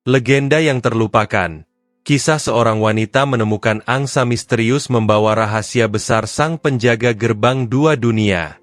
Legenda yang terlupakan. Kisah seorang wanita menemukan angsa misterius membawa rahasia besar sang penjaga gerbang dua dunia.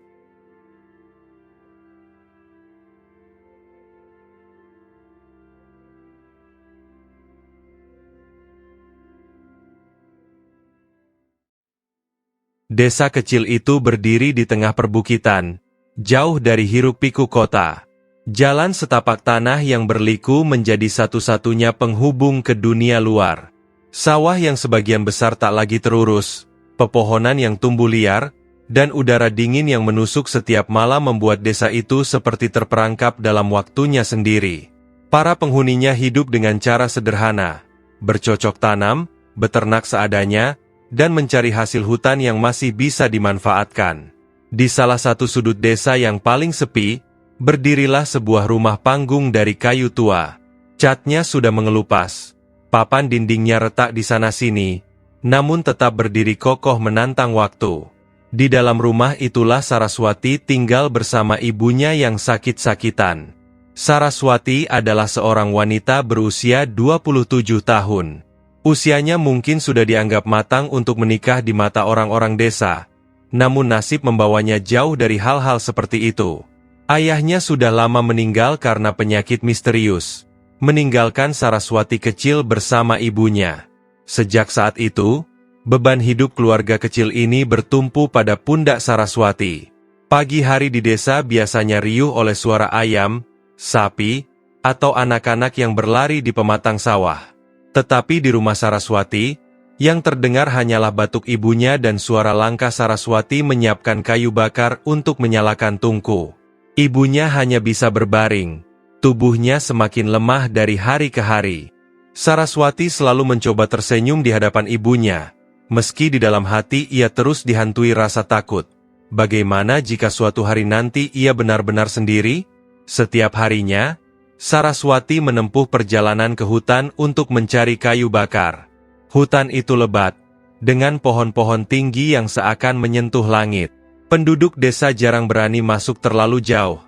Desa kecil itu berdiri di tengah perbukitan, jauh dari hiruk-pikuk kota. Jalan setapak tanah yang berliku menjadi satu-satunya penghubung ke dunia luar. Sawah yang sebagian besar tak lagi terurus, pepohonan yang tumbuh liar, dan udara dingin yang menusuk setiap malam membuat desa itu seperti terperangkap dalam waktunya sendiri. Para penghuninya hidup dengan cara sederhana, bercocok tanam, beternak seadanya, dan mencari hasil hutan yang masih bisa dimanfaatkan. Di salah satu sudut desa yang paling sepi, berdirilah sebuah rumah panggung dari kayu tua. Catnya sudah mengelupas, papan dindingnya retak di sana-sini, namun tetap berdiri kokoh menantang waktu. Di dalam rumah itulah Saraswati tinggal bersama ibunya yang sakit-sakitan. Saraswati adalah seorang wanita berusia 27 tahun. Usianya mungkin sudah dianggap matang untuk menikah di mata orang-orang desa, namun nasib membawanya jauh dari hal-hal seperti itu. Ayahnya sudah lama meninggal karena penyakit misterius, meninggalkan Saraswati kecil bersama ibunya. Sejak saat itu, beban hidup keluarga kecil ini bertumpu pada pundak Saraswati. Pagi hari di desa biasanya riuh oleh suara ayam, sapi, atau anak-anak yang berlari di pematang sawah. Tetapi di rumah Saraswati, yang terdengar hanyalah batuk ibunya dan suara langkah Saraswati menyiapkan kayu bakar untuk menyalakan tungku. Ibunya hanya bisa berbaring, tubuhnya semakin lemah dari hari ke hari. Saraswati selalu mencoba tersenyum di hadapan ibunya, meski di dalam hati ia terus dihantui rasa takut. Bagaimana jika suatu hari nanti ia benar-benar sendiri? Setiap harinya, Saraswati menempuh perjalanan ke hutan untuk mencari kayu bakar. Hutan itu lebat, dengan pohon-pohon tinggi yang seakan menyentuh langit. Penduduk desa jarang berani masuk terlalu jauh,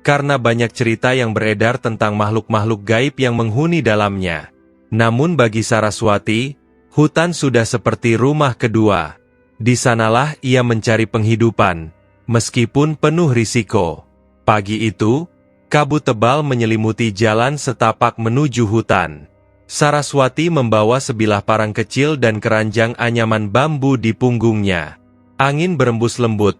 karena banyak cerita yang beredar tentang makhluk-makhluk gaib yang menghuni dalamnya. Namun bagi Saraswati, hutan sudah seperti rumah kedua. Di sanalah ia mencari penghidupan, meskipun penuh risiko. Pagi itu, kabut tebal menyelimuti jalan setapak menuju hutan. Saraswati membawa sebilah parang kecil dan keranjang anyaman bambu di punggungnya. Angin berembus lembut,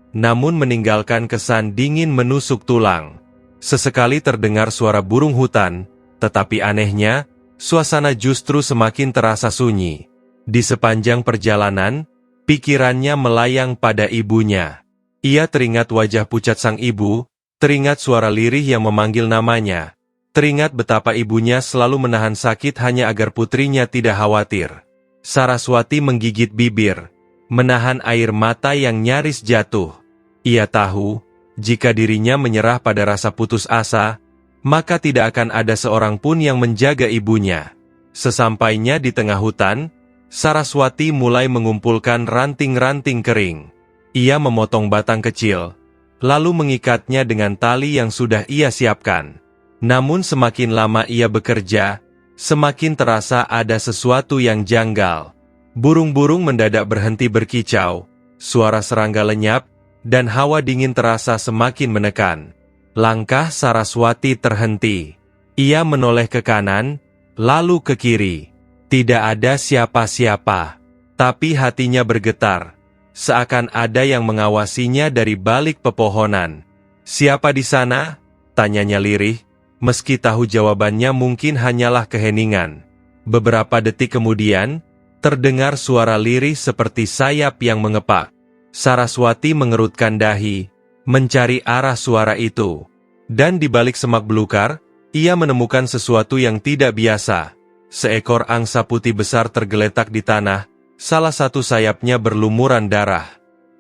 namun meninggalkan kesan dingin menusuk tulang. Sesekali terdengar suara burung hutan, tetapi anehnya, suasana justru semakin terasa sunyi. Di sepanjang perjalanan, pikirannya melayang pada ibunya. Ia teringat wajah pucat sang ibu, teringat suara lirih yang memanggil namanya, teringat betapa ibunya selalu menahan sakit hanya agar putrinya tidak khawatir. Saraswati menggigit bibir, menahan air mata yang nyaris jatuh. Ia tahu, jika dirinya menyerah pada rasa putus asa, maka tidak akan ada seorang pun yang menjaga ibunya. Sesampainya di tengah hutan, Saraswati mulai mengumpulkan ranting-ranting kering. Ia memotong batang kecil, lalu mengikatnya dengan tali yang sudah ia siapkan. Namun semakin lama ia bekerja, semakin terasa ada sesuatu yang janggal. Burung-burung mendadak berhenti berkicau, suara serangga lenyap, dan hawa dingin terasa semakin menekan. Langkah Saraswati terhenti. Ia menoleh ke kanan, lalu ke kiri. Tidak ada siapa-siapa, tapi hatinya bergetar, seakan ada yang mengawasinya dari balik pepohonan. "Siapa di sana?" tanyanya lirih, meski tahu jawabannya mungkin hanyalah keheningan. Beberapa detik kemudian, terdengar suara lirih seperti sayap yang mengepak. Saraswati mengerutkan dahi, mencari arah suara itu. Dan di balik semak belukar, ia menemukan sesuatu yang tidak biasa. Seekor angsa putih besar tergeletak di tanah, salah satu sayapnya berlumuran darah.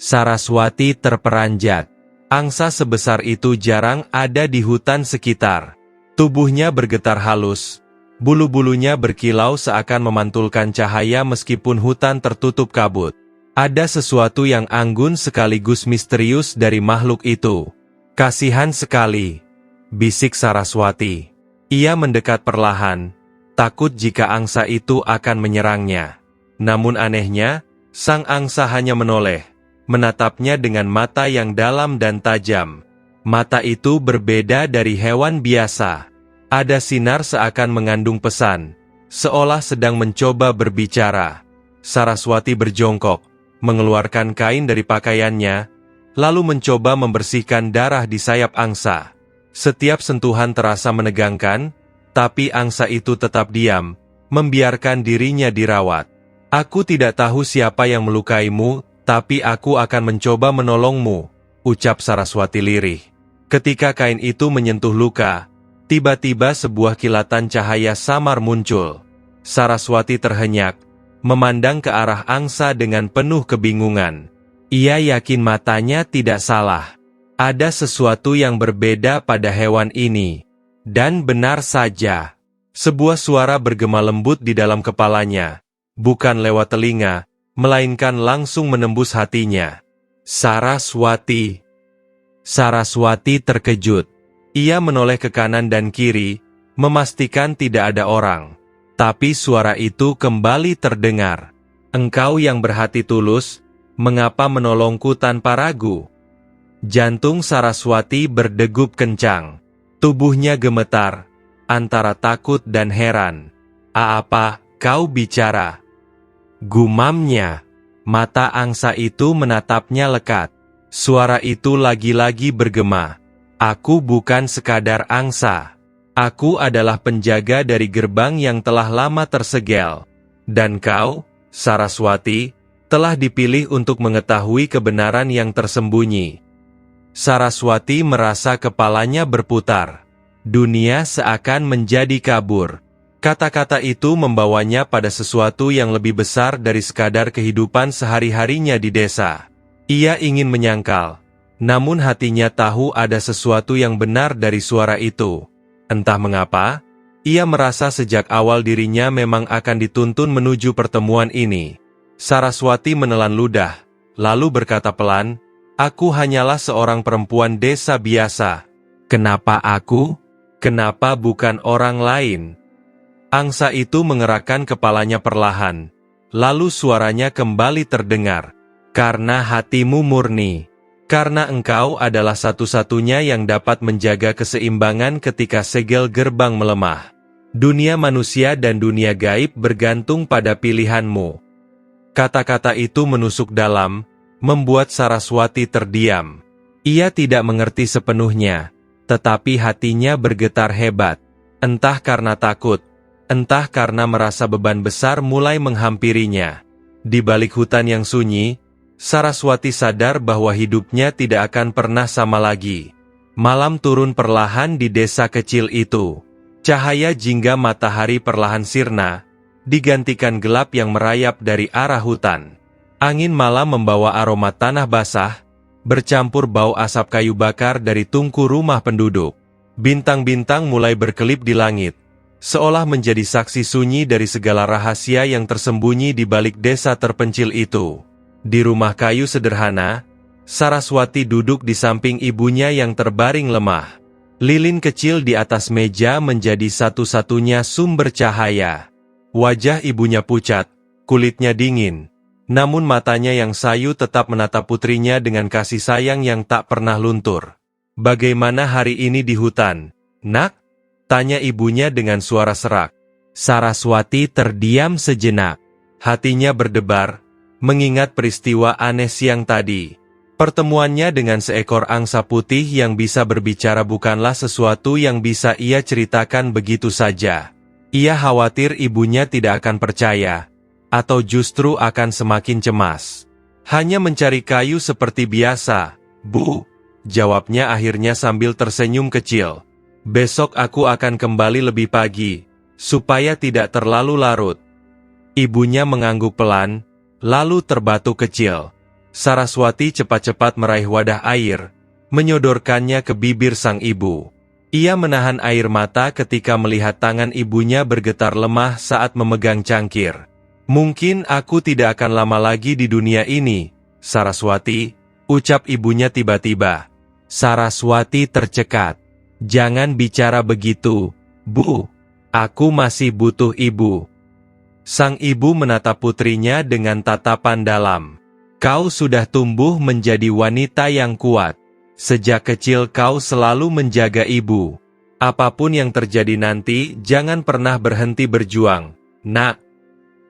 Saraswati terperanjat. Angsa sebesar itu jarang ada di hutan sekitar. Tubuhnya bergetar halus. Bulu-bulunya berkilau seakan memantulkan cahaya meskipun hutan tertutup kabut. Ada sesuatu yang anggun sekaligus misterius dari makhluk itu. "Kasihan sekali," bisik Saraswati. Ia mendekat perlahan, takut jika angsa itu akan menyerangnya. Namun anehnya, sang angsa hanya menoleh, menatapnya dengan mata yang dalam dan tajam. Mata itu berbeda dari hewan biasa. Ada sinar seakan mengandung pesan, seolah sedang mencoba berbicara. Saraswati berjongkok, mengeluarkan kain dari pakaiannya, lalu mencoba membersihkan darah di sayap angsa. Setiap sentuhan terasa menegangkan, tapi angsa itu tetap diam, membiarkan dirinya dirawat. Aku tidak tahu siapa yang melukaimu, tapi aku akan mencoba menolongmu, ucap Saraswati lirih. Ketika kain itu menyentuh luka, tiba-tiba sebuah kilatan cahaya samar muncul. Saraswati terhenyak, memandang ke arah angsa dengan penuh kebingungan. Ia yakin matanya tidak salah. Ada sesuatu yang berbeda pada hewan ini. Dan benar saja, sebuah suara bergema lembut di dalam kepalanya. Bukan lewat telinga, melainkan langsung menembus hatinya. Saraswati. Saraswati terkejut. Ia menoleh ke kanan dan kiri, memastikan tidak ada orang. Tapi suara itu kembali terdengar. Engkau yang berhati tulus, mengapa menolongku tanpa ragu? Jantung Saraswati berdegup kencang. Tubuhnya gemetar, antara takut dan heran. Apa kau bicara? Gumamnya. Mata angsa itu menatapnya lekat. Suara itu lagi-lagi bergema. Aku bukan sekadar angsa. Aku adalah penjaga dari gerbang yang telah lama tersegel. Dan kau, Saraswati, telah dipilih untuk mengetahui kebenaran yang tersembunyi. Saraswati merasa kepalanya berputar. Dunia seakan menjadi kabur. Kata-kata itu membawanya pada sesuatu yang lebih besar dari sekadar kehidupan sehari-harinya di desa. Ia ingin menyangkal. Namun hatinya tahu ada sesuatu yang benar dari suara itu. Entah mengapa, ia merasa sejak awal dirinya memang akan dituntun menuju pertemuan ini. Saraswati menelan ludah, lalu berkata pelan, "Aku hanyalah seorang perempuan desa biasa. Kenapa aku? Kenapa bukan orang lain?" Angsa itu mengerakkan kepalanya perlahan, lalu suaranya kembali terdengar. "Karena hatimu murni. Karena engkau adalah satu-satunya yang dapat menjaga keseimbangan ketika segel gerbang melemah. Dunia manusia dan dunia gaib bergantung pada pilihanmu." Kata-kata itu menusuk dalam, membuat Saraswati terdiam. Ia tidak mengerti sepenuhnya, tetapi hatinya bergetar hebat. Entah karena takut, entah karena merasa beban besar mulai menghampirinya. Di balik hutan yang sunyi, Saraswati sadar bahwa hidupnya tidak akan pernah sama lagi. Malam turun perlahan di desa kecil itu. Cahaya jingga matahari perlahan sirna, digantikan gelap yang merayap dari arah hutan. Angin malam membawa aroma tanah basah, bercampur bau asap kayu bakar dari tungku rumah penduduk. Bintang-bintang mulai berkelip di langit, seolah menjadi saksi sunyi dari segala rahasia yang tersembunyi di balik desa terpencil itu. Di rumah kayu sederhana, Saraswati duduk di samping ibunya yang terbaring lemah. Lilin kecil di atas meja menjadi satu-satunya sumber cahaya. Wajah ibunya pucat, kulitnya dingin, namun matanya yang sayu tetap menatap putrinya dengan kasih sayang yang tak pernah luntur. "Bagaimana hari ini di hutan, Nak?" tanya ibunya dengan suara serak. Saraswati terdiam sejenak. Hatinya berdebar, mengingat peristiwa aneh siang tadi. Pertemuannya dengan seekor angsa putih yang bisa berbicara bukanlah sesuatu yang bisa ia ceritakan begitu saja. Ia khawatir ibunya tidak akan percaya, atau justru akan semakin cemas. "Hanya mencari kayu seperti biasa, Bu," jawabnya akhirnya sambil tersenyum kecil. "Besok aku akan kembali lebih pagi, supaya tidak terlalu larut." Ibunya mengangguk pelan, lalu terbatuk kecil. Saraswati cepat-cepat meraih wadah air, menyodorkannya ke bibir sang ibu. Ia menahan air mata ketika melihat tangan ibunya bergetar lemah saat memegang cangkir. "Mungkin aku tidak akan lama lagi di dunia ini, Saraswati," ucap ibunya tiba-tiba. Saraswati tercekat. "Jangan bicara begitu, Bu. Aku masih butuh ibu. Sang ibu menatap putrinya dengan tatapan dalam. Kau sudah tumbuh menjadi wanita yang kuat. Sejak kecil kau selalu menjaga ibu. Apapun yang terjadi nanti, jangan pernah berhenti berjuang, nak.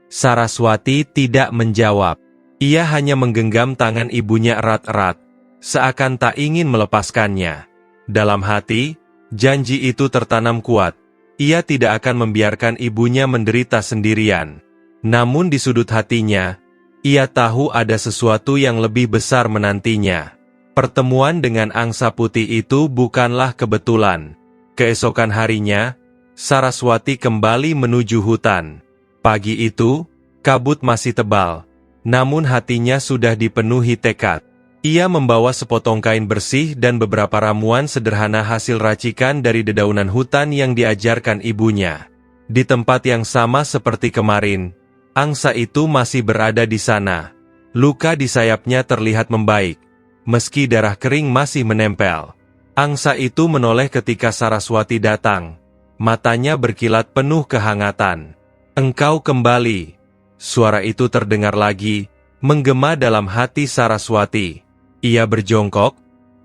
Saraswati tidak menjawab. Ia hanya menggenggam tangan ibunya erat-erat, seakan tak ingin melepaskannya. Dalam hati, janji itu tertanam kuat. Ia tidak akan membiarkan ibunya menderita sendirian. Namun di sudut hatinya, ia tahu ada sesuatu yang lebih besar menantinya. Pertemuan dengan angsa putih itu bukanlah kebetulan. Keesokan harinya, Saraswati kembali menuju hutan. Pagi itu, kabut masih tebal, namun hatinya sudah dipenuhi tekad. Ia membawa sepotong kain bersih dan beberapa ramuan sederhana hasil racikan dari dedaunan hutan yang diajarkan ibunya. Di tempat yang sama seperti kemarin, angsa itu masih berada di sana. Luka di sayapnya terlihat membaik, meski darah kering masih menempel. Angsa itu menoleh ketika Saraswati datang. Matanya berkilat penuh kehangatan. Engkau kembali. Suara itu terdengar lagi, menggema dalam hati Saraswati. Ia berjongkok,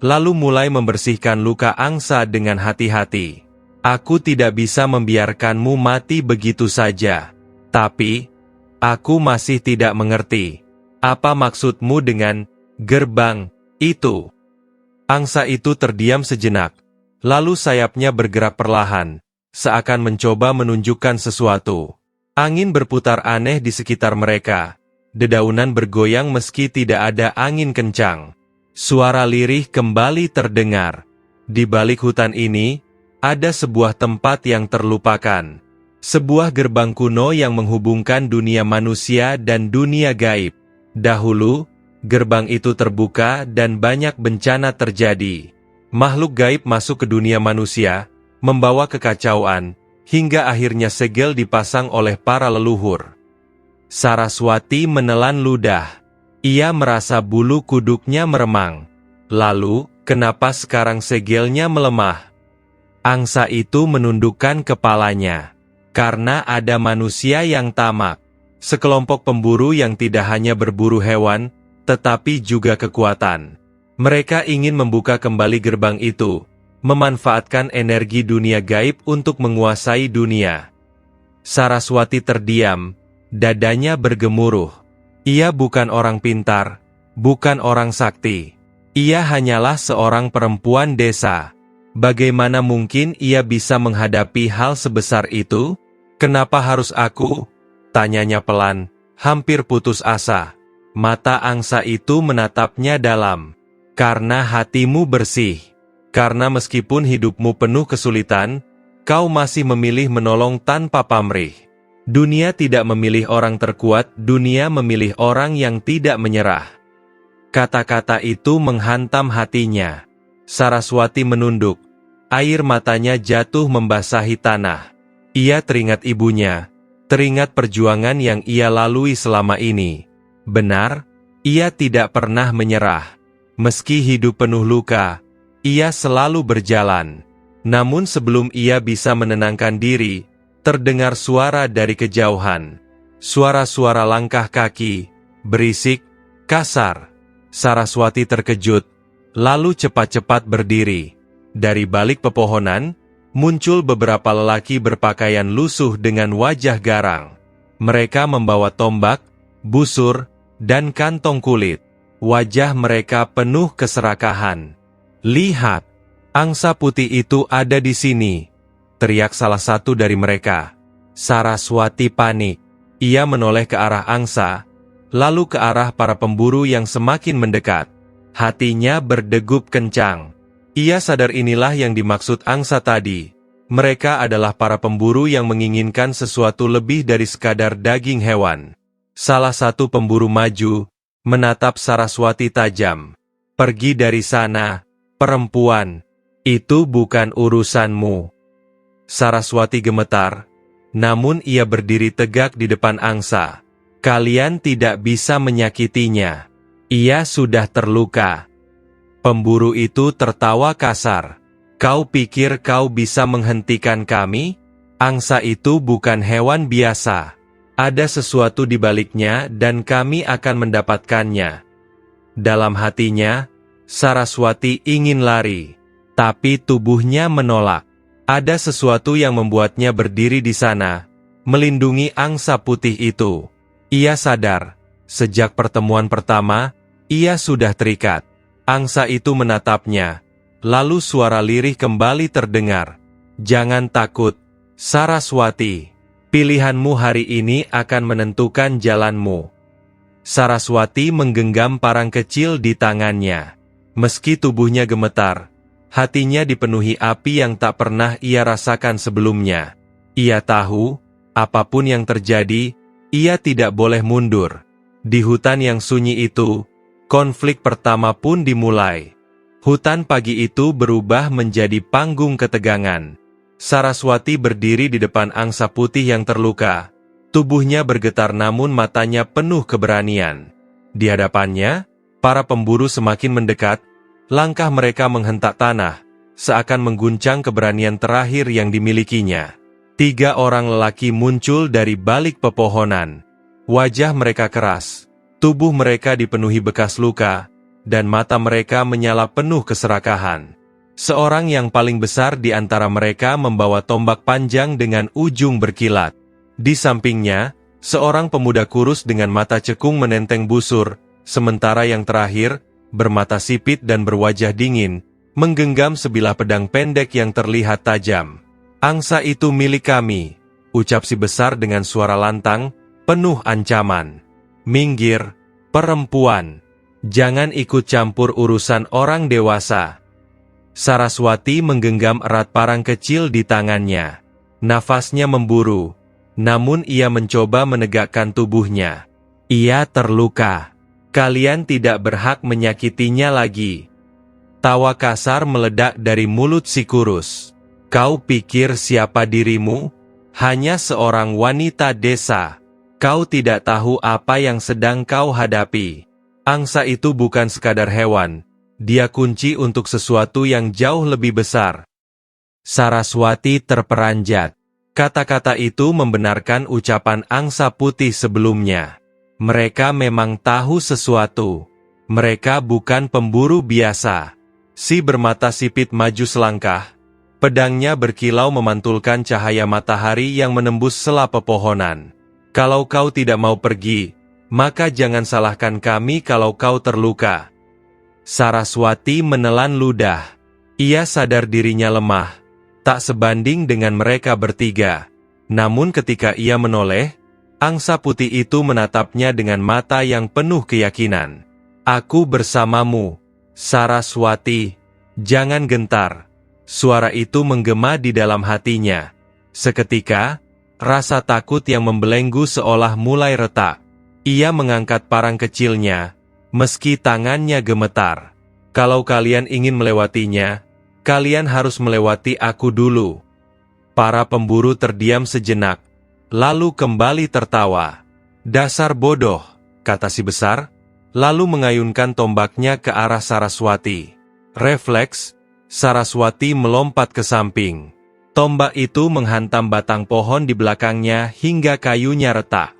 lalu mulai membersihkan luka angsa dengan hati-hati. Aku tidak bisa membiarkanmu mati begitu saja. Tapi, aku masih tidak mengerti. Apa maksudmu dengan gerbang itu? Angsa itu terdiam sejenak, lalu sayapnya bergerak perlahan, seakan mencoba menunjukkan sesuatu. Angin berputar aneh di sekitar mereka. Dedaunan bergoyang meski tidak ada angin kencang. Suara lirih kembali terdengar. Di balik hutan ini, ada sebuah tempat yang terlupakan. Sebuah gerbang kuno yang menghubungkan dunia manusia dan dunia gaib. Dahulu, gerbang itu terbuka dan banyak bencana terjadi. Makhluk gaib masuk ke dunia manusia, membawa kekacauan, hingga akhirnya segel dipasang oleh para leluhur. Saraswati menelan ludah. Ia merasa bulu kuduknya meremang. Lalu, kenapa sekarang segelnya melemah? Angsa itu menundukkan kepalanya. Karena ada manusia yang tamak. Sekelompok pemburu yang tidak hanya berburu hewan, tetapi juga kekuatan. Mereka ingin membuka kembali gerbang itu, memanfaatkan energi dunia gaib untuk menguasai dunia. Saraswati terdiam, dadanya bergemuruh. Ia bukan orang pintar, bukan orang sakti. Ia hanyalah seorang perempuan desa. Bagaimana mungkin ia bisa menghadapi hal sebesar itu? Kenapa harus aku? Tanyanya pelan, hampir putus asa. Mata angsa itu menatapnya dalam. Karena hatimu bersih. Karena meskipun hidupmu penuh kesulitan, kau masih memilih menolong tanpa pamrih. Dunia tidak memilih orang terkuat, dunia memilih orang yang tidak menyerah. Kata-kata itu menghantam hatinya. Saraswati menunduk. Air matanya jatuh membasahi tanah. Ia teringat ibunya, teringat perjuangan yang ia lalui selama ini. Benar, ia tidak pernah menyerah. Meski hidup penuh luka, ia selalu berjalan. Namun sebelum ia bisa menenangkan diri, terdengar suara dari kejauhan. Suara-suara langkah kaki, berisik, kasar. Saraswati terkejut, lalu cepat-cepat berdiri. Dari balik pepohonan, muncul beberapa lelaki berpakaian lusuh dengan wajah garang. Mereka membawa tombak, busur, dan kantong kulit. Wajah mereka penuh keserakahan. Lihat, angsa putih itu ada di sini, teriak salah satu dari mereka. Saraswati panik. Ia menoleh ke arah angsa, lalu ke arah para pemburu yang semakin mendekat. Hatinya berdegup kencang. Ia sadar inilah yang dimaksud angsa tadi. Mereka adalah para pemburu yang menginginkan sesuatu lebih dari sekadar daging hewan. Salah satu pemburu maju, menatap Saraswati tajam. Pergi dari sana, perempuan. Itu bukan urusanmu. Saraswati gemetar, namun ia berdiri tegak di depan angsa. Kalian tidak bisa menyakitinya. Ia sudah terluka. Pemburu itu tertawa kasar. Kau pikir kau bisa menghentikan kami? Angsa itu bukan hewan biasa. Ada sesuatu di baliknya dan kami akan mendapatkannya. Dalam hatinya, Saraswati ingin lari, tapi tubuhnya menolak. Ada sesuatu yang membuatnya berdiri di sana, melindungi angsa putih itu. Ia sadar, sejak pertemuan pertama, ia sudah terikat. Angsa itu menatapnya, lalu suara lirih kembali terdengar. Jangan takut, Saraswati. Pilihanmu hari ini akan menentukan jalanmu. Saraswati menggenggam parang kecil di tangannya. Meski tubuhnya gemetar, hatinya dipenuhi api yang tak pernah ia rasakan sebelumnya. Ia tahu, apapun yang terjadi, ia tidak boleh mundur. Di hutan yang sunyi itu, konflik pertama pun dimulai. Hutan pagi itu berubah menjadi panggung ketegangan. Saraswati berdiri di depan angsa putih yang terluka. Tubuhnya bergetar namun matanya penuh keberanian. Di hadapannya, para pemburu semakin mendekat. Langkah mereka menghentak tanah, seakan mengguncang keberanian terakhir yang dimilikinya. 3 orang lelaki muncul dari balik pepohonan. Wajah mereka keras, tubuh mereka dipenuhi bekas luka, dan mata mereka menyala penuh keserakahan. Seorang yang paling besar di antara mereka membawa tombak panjang dengan ujung berkilat. Di sampingnya, seorang pemuda kurus dengan mata cekung menenteng busur, sementara yang terakhir, bermata sipit dan berwajah dingin, menggenggam sebilah pedang pendek yang terlihat tajam. Angsa itu milik kami, ucap si besar dengan suara lantang, penuh ancaman. Minggir, perempuan. Jangan ikut campur urusan orang dewasa. Saraswati menggenggam erat parang kecil di tangannya. Nafasnya memburu, namun ia mencoba menegakkan tubuhnya. Ia terluka. Kalian tidak berhak menyakitinya lagi. Tawa kasar meledak dari mulut si kurus. Kau pikir siapa dirimu? Hanya seorang wanita desa. Kau tidak tahu apa yang sedang kau hadapi. Angsa itu bukan sekadar hewan. Dia kunci untuk sesuatu yang jauh lebih besar. Saraswati terperanjat. Kata-kata itu membenarkan ucapan angsa putih sebelumnya. Mereka memang tahu sesuatu. Mereka bukan pemburu biasa. Si bermata sipit maju selangkah. Pedangnya berkilau memantulkan cahaya matahari yang menembus sela pepohonan. Kalau kau tidak mau pergi, maka jangan salahkan kami kalau kau terluka. Saraswati menelan ludah. Ia sadar dirinya lemah, tak sebanding dengan mereka bertiga. Namun ketika ia menoleh, angsa putih itu menatapnya dengan mata yang penuh keyakinan. Aku bersamamu, Saraswati. Jangan gentar. Suara itu menggema di dalam hatinya. Seketika, rasa takut yang membelenggu seolah mulai retak. Ia mengangkat parang kecilnya, meski tangannya gemetar. Kalau kalian ingin melewatinya, kalian harus melewati aku dulu. Para pemburu terdiam sejenak, lalu kembali tertawa. Dasar bodoh, kata si besar, lalu mengayunkan tombaknya ke arah Saraswati. Refleks, Saraswati melompat ke samping. Tombak itu menghantam batang pohon di belakangnya hingga kayunya retak.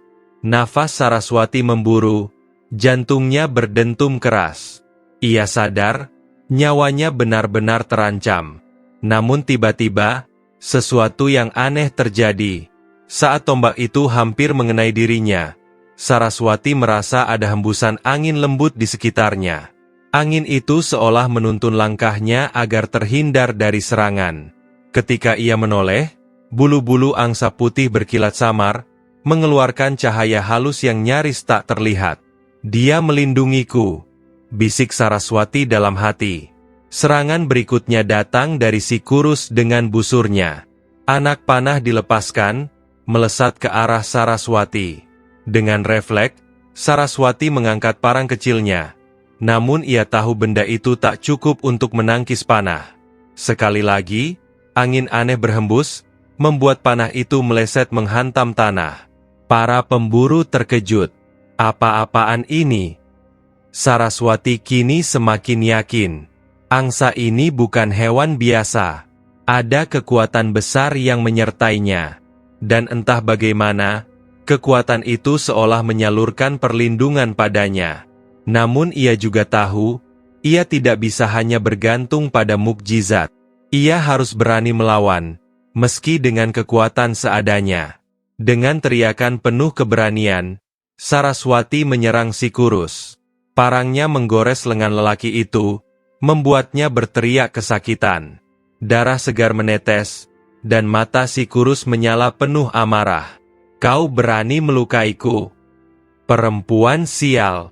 Nafas Saraswati memburu, jantungnya berdentum keras. Ia sadar, nyawanya benar-benar terancam. Namun tiba-tiba, sesuatu yang aneh terjadi. Saat tombak itu hampir mengenai dirinya, Saraswati merasa ada hembusan angin lembut di sekitarnya. Angin itu seolah menuntun langkahnya agar terhindar dari serangan. Ketika ia menoleh, bulu-bulu angsa putih berkilat samar, mengeluarkan cahaya halus yang nyaris tak terlihat. Dia melindungiku, bisik Saraswati dalam hati. Serangan berikutnya datang dari si kurus dengan busurnya. Anak panah dilepaskan, melesat ke arah Saraswati. Dengan refleks, Saraswati mengangkat parang kecilnya. Namun ia tahu benda itu tak cukup untuk menangkis panah. Sekali lagi, angin aneh berhembus, membuat panah itu meleset menghantam tanah. Para pemburu terkejut. Apa-apaan ini? Saraswati kini semakin yakin. Angsa ini bukan hewan biasa. Ada kekuatan besar yang menyertainya. Dan entah bagaimana, kekuatan itu seolah menyalurkan perlindungan padanya. Namun ia juga tahu, ia tidak bisa hanya bergantung pada mukjizat. Ia harus berani melawan, meski dengan kekuatan seadanya. Dengan teriakan penuh keberanian, Saraswati menyerang si kurus. Parangnya menggores lengan lelaki itu, membuatnya berteriak kesakitan. Darah segar menetes, dan mata si kurus menyala penuh amarah. Kau berani melukaiku? Perempuan sial!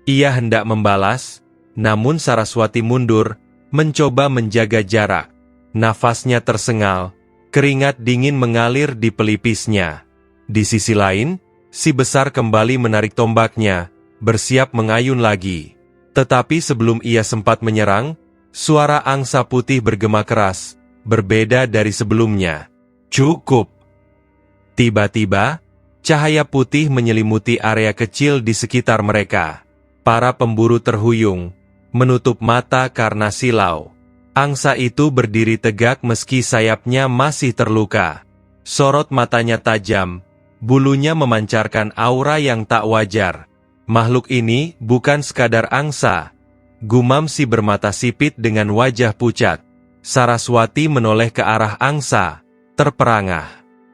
Ia hendak membalas, namun Saraswati mundur, mencoba menjaga jarak. Nafasnya tersengal, keringat dingin mengalir di pelipisnya. Di sisi lain, si besar kembali menarik tombaknya, bersiap mengayun lagi. Tetapi sebelum ia sempat menyerang, suara angsa putih bergema keras, berbeda dari sebelumnya. Cukup! Tiba-tiba, cahaya putih menyelimuti area kecil di sekitar mereka. Para pemburu terhuyung, menutup mata karena silau. Angsa itu berdiri tegak meski sayapnya masih terluka. Sorot matanya tajam, bulunya memancarkan aura yang tak wajar. Makhluk ini bukan sekadar angsa, gumam si bermata sipit dengan wajah pucat. Saraswati menoleh ke arah angsa, terperangah.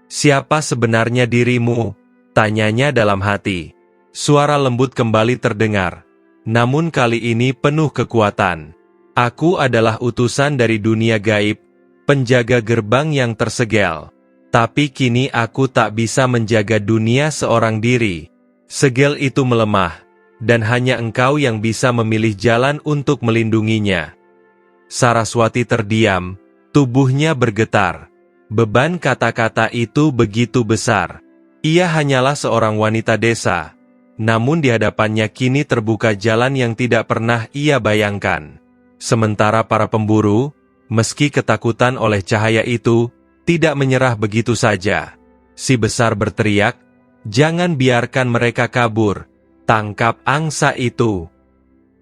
Siapa sebenarnya dirimu? Tanyanya dalam hati. Suara lembut kembali terdengar, namun kali ini penuh kekuatan. Aku adalah utusan dari dunia gaib, penjaga gerbang yang tersegel. Tapi kini aku tak bisa menjaga dunia seorang diri. Segel itu melemah, dan hanya engkau yang bisa memilih jalan untuk melindunginya. Saraswati terdiam, tubuhnya bergetar. Beban kata-kata itu begitu besar. Ia hanyalah seorang wanita desa, namun di hadapannya kini terbuka jalan yang tidak pernah ia bayangkan. Sementara para pemburu, meski ketakutan oleh cahaya itu, tidak menyerah begitu saja. Si besar berteriak, "Jangan biarkan mereka kabur, tangkap angsa itu."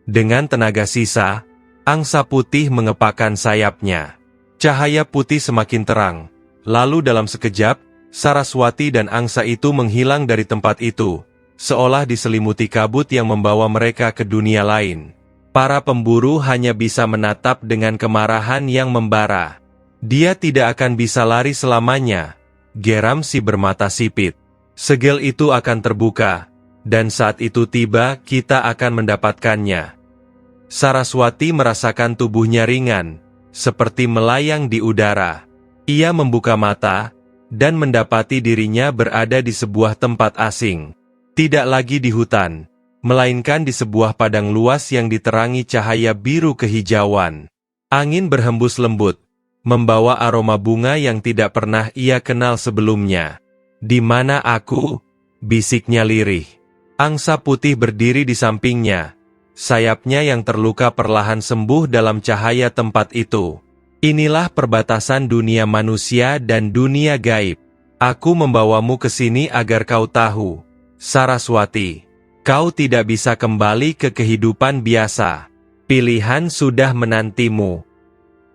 Dengan tenaga sisa, angsa putih mengepakkan sayapnya. Cahaya putih semakin terang, lalu dalam sekejap, Saraswati dan angsa itu menghilang dari tempat itu, seolah diselimuti kabut yang membawa mereka ke dunia lain. Para pemburu hanya bisa menatap dengan kemarahan yang membara. Dia tidak akan bisa lari selamanya, geram si bermata sipit. Segel itu akan terbuka, dan saat itu tiba kita akan mendapatkannya. Saraswati merasakan tubuhnya ringan, seperti melayang di udara. Ia membuka mata, dan mendapati dirinya berada di sebuah tempat asing. Tidak lagi di hutan, melainkan di sebuah padang luas yang diterangi cahaya biru kehijauan. Angin berhembus lembut, membawa aroma bunga yang tidak pernah ia kenal sebelumnya. "Di mana aku?" bisiknya lirih. Angsa putih berdiri di sampingnya. Sayapnya yang terluka perlahan sembuh dalam cahaya tempat itu. "Inilah perbatasan dunia manusia dan dunia gaib. Aku membawamu ke sini agar kau tahu, Saraswati, kau tidak bisa kembali ke kehidupan biasa. Pilihan sudah menantimu."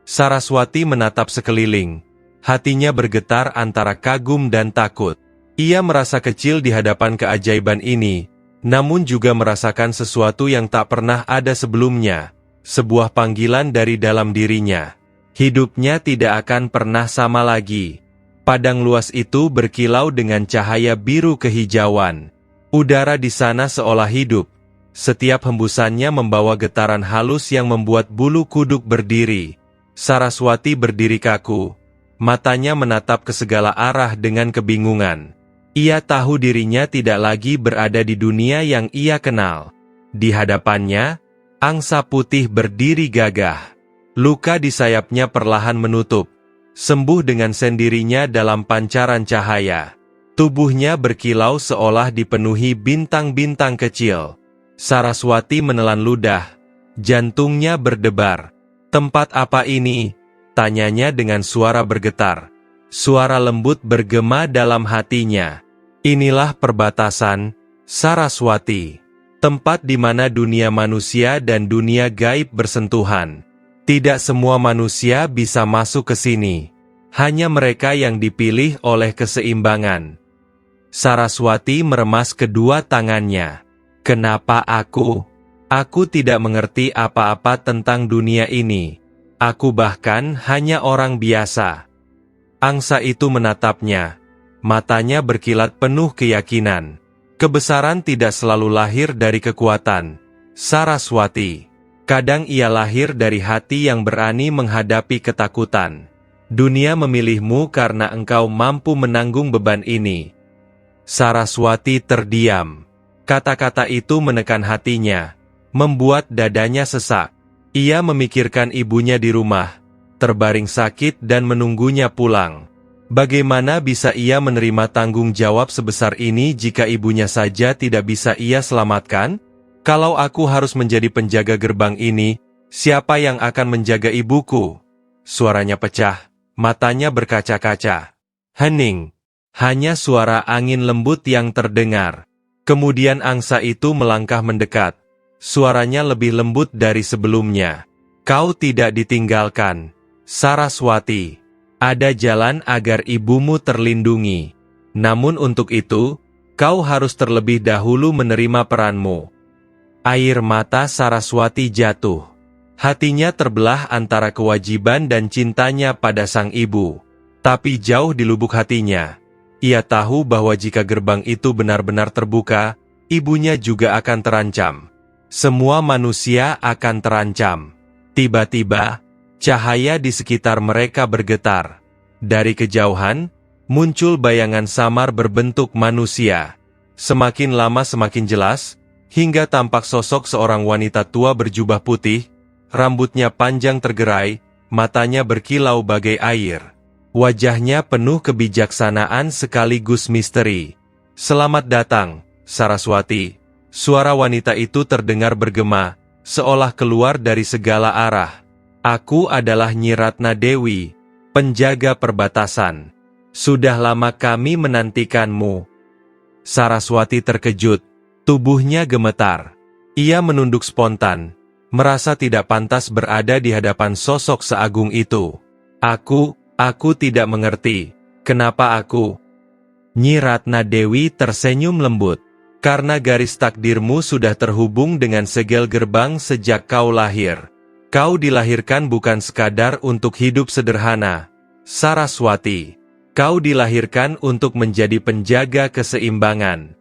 Saraswati menatap sekeliling. Hatinya bergetar antara kagum dan takut. Ia merasa kecil di hadapan keajaiban ini, namun juga merasakan sesuatu yang tak pernah ada sebelumnya, sebuah panggilan dari dalam dirinya. Hidupnya tidak akan pernah sama lagi. Padang luas itu berkilau dengan cahaya biru kehijauan. Udara di sana seolah hidup. Setiap hembusannya membawa getaran halus yang membuat bulu kuduk berdiri. Saraswati berdiri kaku. Matanya menatap ke segala arah dengan kebingungan. Ia tahu dirinya tidak lagi berada di dunia yang ia kenal. Di hadapannya, angsa putih berdiri gagah. Luka di sayapnya perlahan menutup, sembuh dengan sendirinya dalam pancaran cahaya. Tubuhnya berkilau seolah dipenuhi bintang-bintang kecil. Saraswati menelan ludah, jantungnya berdebar. "Tempat apa ini?" tanyanya dengan suara bergetar. Suara lembut bergema dalam hatinya. "Inilah perbatasan, Saraswati. Tempat di mana dunia manusia dan dunia gaib bersentuhan. Tidak semua manusia bisa masuk ke sini. Hanya mereka yang dipilih oleh keseimbangan. Saraswati meremas kedua tangannya. Kenapa aku? Aku tidak mengerti apa-apa tentang dunia ini. Aku bahkan hanya orang biasa. Angsa itu menatapnya. Matanya berkilat penuh keyakinan. Kebesaran tidak selalu lahir dari kekuatan. Saraswati. Kadang ia lahir dari hati yang berani menghadapi ketakutan. Dunia memilihmu karena engkau mampu menanggung beban ini. Saraswati terdiam. Kata-kata itu menekan hatinya, membuat dadanya sesak. Ia memikirkan ibunya di rumah, terbaring sakit dan menunggunya pulang. Bagaimana bisa ia menerima tanggung jawab sebesar ini jika ibunya saja tidak bisa ia selamatkan? Kalau aku harus menjadi penjaga gerbang ini, siapa yang akan menjaga ibuku? Suaranya pecah. Matanya berkaca-kaca. Hening. Hanya suara angin lembut yang terdengar. Kemudian angsa itu melangkah mendekat. Suaranya lebih lembut dari sebelumnya. Kau tidak ditinggalkan, Saraswati. Ada jalan agar ibumu terlindungi. Namun untuk itu, kau harus terlebih dahulu menerima peranmu. Air mata Saraswati jatuh. Hatinya terbelah antara kewajiban dan cintanya pada sang ibu. Tapi jauh di lubuk hatinya, ia tahu bahwa jika gerbang itu benar-benar terbuka, ibunya juga akan terancam. Semua manusia akan terancam. Tiba-tiba, cahaya di sekitar mereka bergetar. Dari kejauhan, muncul bayangan samar berbentuk manusia. Semakin lama semakin jelas, hingga tampak sosok seorang wanita tua berjubah putih. Rambutnya panjang tergerai, matanya berkilau bagai air. Wajahnya penuh kebijaksanaan sekaligus misteri. Selamat datang, Saraswati. Suara wanita itu terdengar bergema, seolah keluar dari segala arah. Aku adalah Nyi Ratna Dewi, penjaga perbatasan. Sudah lama kami menantikanmu. Saraswati terkejut, tubuhnya gemetar. Ia menunduk spontan. Merasa tidak pantas berada di hadapan sosok seagung itu. Aku tidak mengerti. Kenapa aku? Nyi Ratna Dewi tersenyum lembut. Karena garis takdirmu sudah terhubung dengan segel gerbang sejak kau lahir. Kau dilahirkan bukan sekadar untuk hidup sederhana. Saraswati. Kau dilahirkan untuk menjadi penjaga keseimbangan.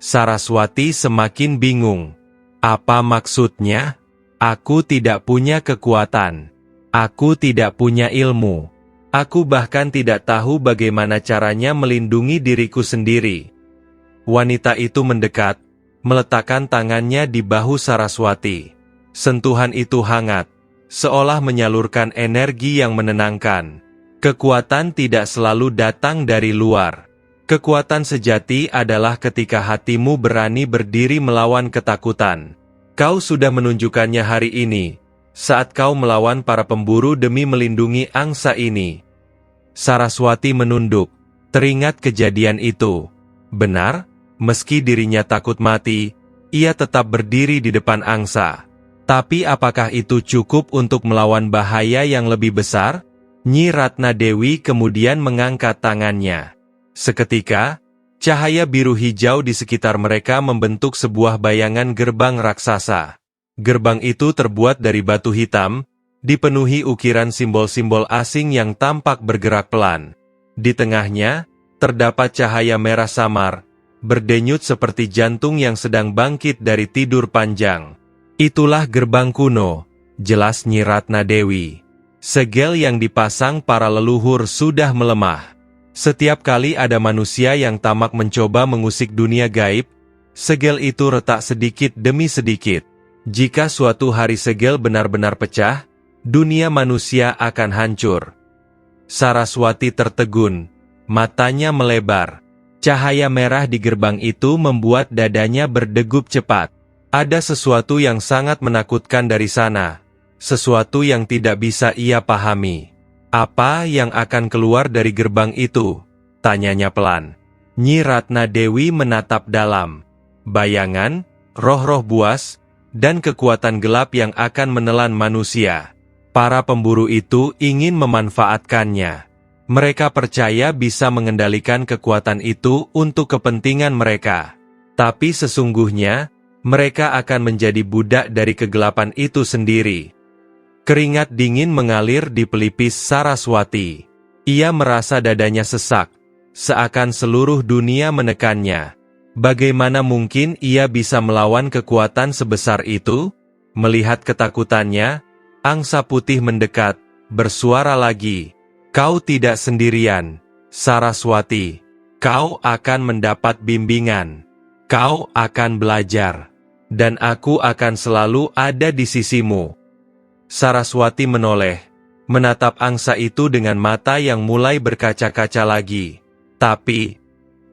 Saraswati semakin bingung. Apa maksudnya? Aku tidak punya kekuatan. Aku tidak punya ilmu. Aku bahkan tidak tahu bagaimana caranya melindungi diriku sendiri. Wanita itu mendekat, meletakkan tangannya di bahu Saraswati. Sentuhan itu hangat, seolah menyalurkan energi yang menenangkan. Kekuatan tidak selalu datang dari luar. Kekuatan sejati adalah ketika hatimu berani berdiri melawan ketakutan. Kau sudah menunjukkannya hari ini, saat kau melawan para pemburu demi melindungi angsa ini. Saraswati menunduk, teringat kejadian itu. Benar, meski dirinya takut mati, ia tetap berdiri di depan angsa. Tapi apakah itu cukup untuk melawan bahaya yang lebih besar? Nyi Ratna Dewi kemudian mengangkat tangannya. Seketika, cahaya biru hijau di sekitar mereka membentuk sebuah bayangan gerbang raksasa. Gerbang itu terbuat dari batu hitam, dipenuhi ukiran simbol-simbol asing yang tampak bergerak pelan. Di tengahnya, terdapat cahaya merah samar, berdenyut seperti jantung yang sedang bangkit dari tidur panjang. Itulah gerbang kuno, jelas Nyi Ratna Dewi. Segel yang dipasang para leluhur sudah melemah. Setiap kali ada manusia yang tamak mencoba mengusik dunia gaib, segel itu retak sedikit demi sedikit. Jika suatu hari segel benar-benar pecah, dunia manusia akan hancur. Saraswati tertegun, matanya melebar. Cahaya merah di gerbang itu membuat dadanya berdegup cepat. Ada sesuatu yang sangat menakutkan dari sana, sesuatu yang tidak bisa ia pahami. Apa yang akan keluar dari gerbang itu? Tanyanya pelan. Nyi Ratna Dewi menatap dalam. Bayangan, roh-roh buas, dan kekuatan gelap yang akan menelan manusia. Para pemburu itu ingin memanfaatkannya. Mereka percaya bisa mengendalikan kekuatan itu untuk kepentingan mereka. Tapi sesungguhnya, mereka akan menjadi budak dari kegelapan itu sendiri. Keringat dingin mengalir di pelipis Saraswati. Ia merasa dadanya sesak, seakan seluruh dunia menekannya. Bagaimana mungkin ia bisa melawan kekuatan sebesar itu? Melihat ketakutannya, angsa putih mendekat, bersuara lagi. Kau tidak sendirian, Saraswati. Kau akan mendapat bimbingan. Kau akan belajar. Dan aku akan selalu ada di sisimu. Saraswati menoleh, menatap angsa itu dengan mata yang mulai berkaca-kaca lagi. Tapi,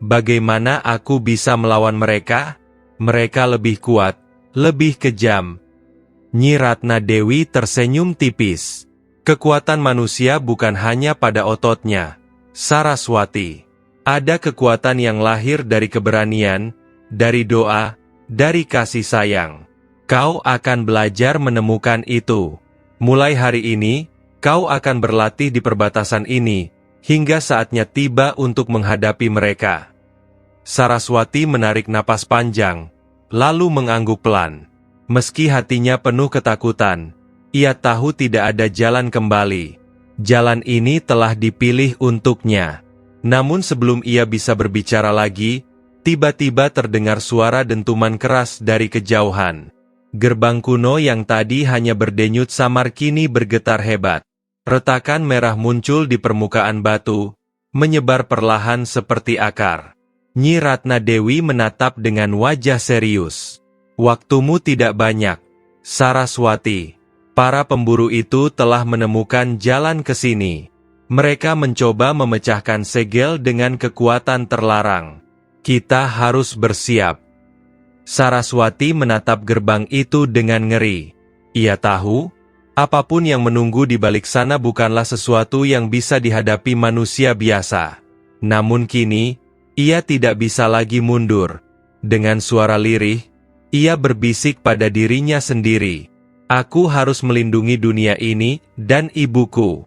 bagaimana aku bisa melawan mereka? Mereka lebih kuat, lebih kejam. Nyi Ratna Dewi tersenyum tipis. Kekuatan manusia bukan hanya pada ototnya, Saraswati. Ada kekuatan yang lahir dari keberanian, dari doa, dari kasih sayang. Kau akan belajar menemukan itu. Mulai hari ini, kau akan berlatih di perbatasan ini, hingga saatnya tiba untuk menghadapi mereka. Saraswati menarik napas panjang, lalu mengangguk pelan. Meski hatinya penuh ketakutan, ia tahu tidak ada jalan kembali. Jalan ini telah dipilih untuknya. Namun sebelum ia bisa berbicara lagi, tiba-tiba terdengar suara dentuman keras dari kejauhan. Gerbang kuno yang tadi hanya berdenyut samar kini bergetar hebat. Retakan merah muncul di permukaan batu, menyebar perlahan seperti akar. Nyi Ratna Dewi menatap dengan wajah serius. Waktumu tidak banyak, Saraswati. Para pemburu itu telah menemukan jalan ke sini. Mereka mencoba memecahkan segel dengan kekuatan terlarang. Kita harus bersiap. Saraswati menatap gerbang itu dengan ngeri. Ia tahu, apapun yang menunggu di balik sana bukanlah sesuatu yang bisa dihadapi manusia biasa. Namun kini, ia tidak bisa lagi mundur. Dengan suara lirih, ia berbisik pada dirinya sendiri. Aku harus melindungi dunia ini dan ibuku.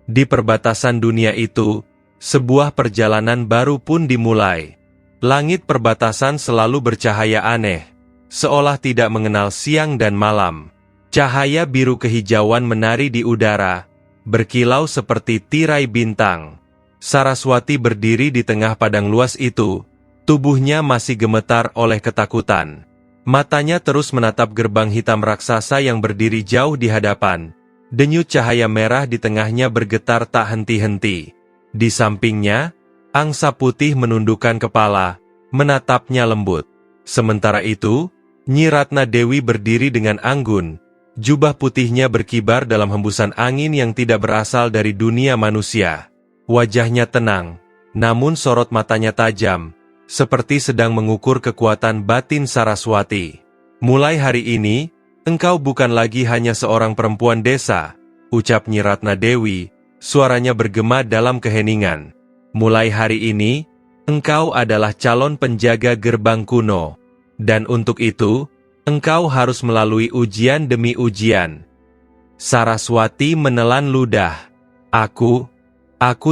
Di perbatasan dunia itu, sebuah perjalanan baru pun dimulai. Langit perbatasan selalu bercahaya aneh, seolah tidak mengenal siang dan malam. Cahaya biru kehijauan menari di udara, berkilau seperti tirai bintang. Saraswati berdiri di tengah padang luas itu, tubuhnya masih gemetar oleh ketakutan. Matanya terus menatap gerbang hitam raksasa yang berdiri jauh di hadapan. Denyut cahaya merah di tengahnya bergetar tak henti-henti. Di sampingnya, angsa putih menundukkan kepala, menatapnya lembut. Sementara itu, Nyi Ratna Dewi berdiri dengan anggun. Jubah putihnya berkibar dalam hembusan angin yang tidak berasal dari dunia manusia. Wajahnya tenang, namun sorot matanya tajam, seperti sedang mengukur kekuatan batin Saraswati. Mulai hari ini, engkau bukan lagi hanya seorang perempuan desa, ucap Nyi Ratna Dewi, suaranya bergema dalam keheningan. Mulai hari ini, engkau adalah calon penjaga gerbang kuno. Dan untuk itu, engkau harus melalui ujian demi ujian. Saraswati menelan ludah. Aku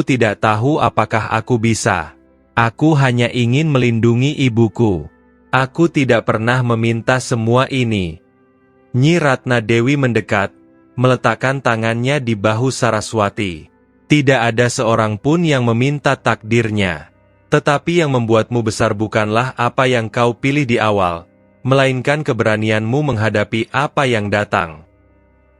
tidak tahu apakah aku bisa. Aku hanya ingin melindungi ibuku. Aku tidak pernah meminta semua ini. Nyi Ratna Dewi mendekat, meletakkan tangannya di bahu Saraswati. Tidak ada seorang pun yang meminta takdirnya. Tetapi yang membuatmu besar bukanlah apa yang kau pilih di awal, melainkan keberanianmu menghadapi apa yang datang.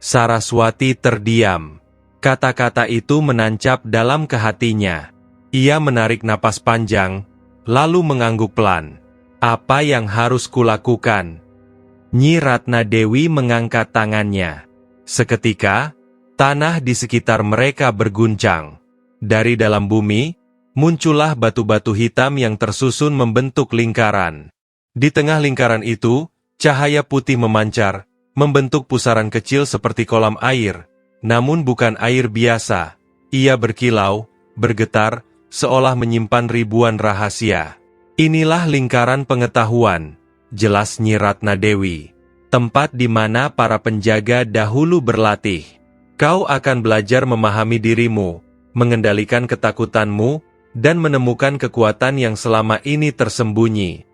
Saraswati terdiam. Kata-kata itu menancap dalam hatinya. Ia menarik napas panjang, lalu mengangguk pelan. Apa yang harus kulakukan? Nyi Ratna Dewi mengangkat tangannya. Seketika, tanah di sekitar mereka berguncang. Dari dalam bumi, muncullah batu-batu hitam yang tersusun membentuk lingkaran. Di tengah lingkaran itu, cahaya putih memancar, membentuk pusaran kecil seperti kolam air. Namun bukan air biasa. Ia berkilau, bergetar, seolah menyimpan ribuan rahasia. Inilah lingkaran pengetahuan, jelas Nyi Ratna Dewi. Tempat di mana para penjaga dahulu berlatih. Kau akan belajar memahami dirimu, mengendalikan ketakutanmu, dan menemukan kekuatan yang selama ini tersembunyi.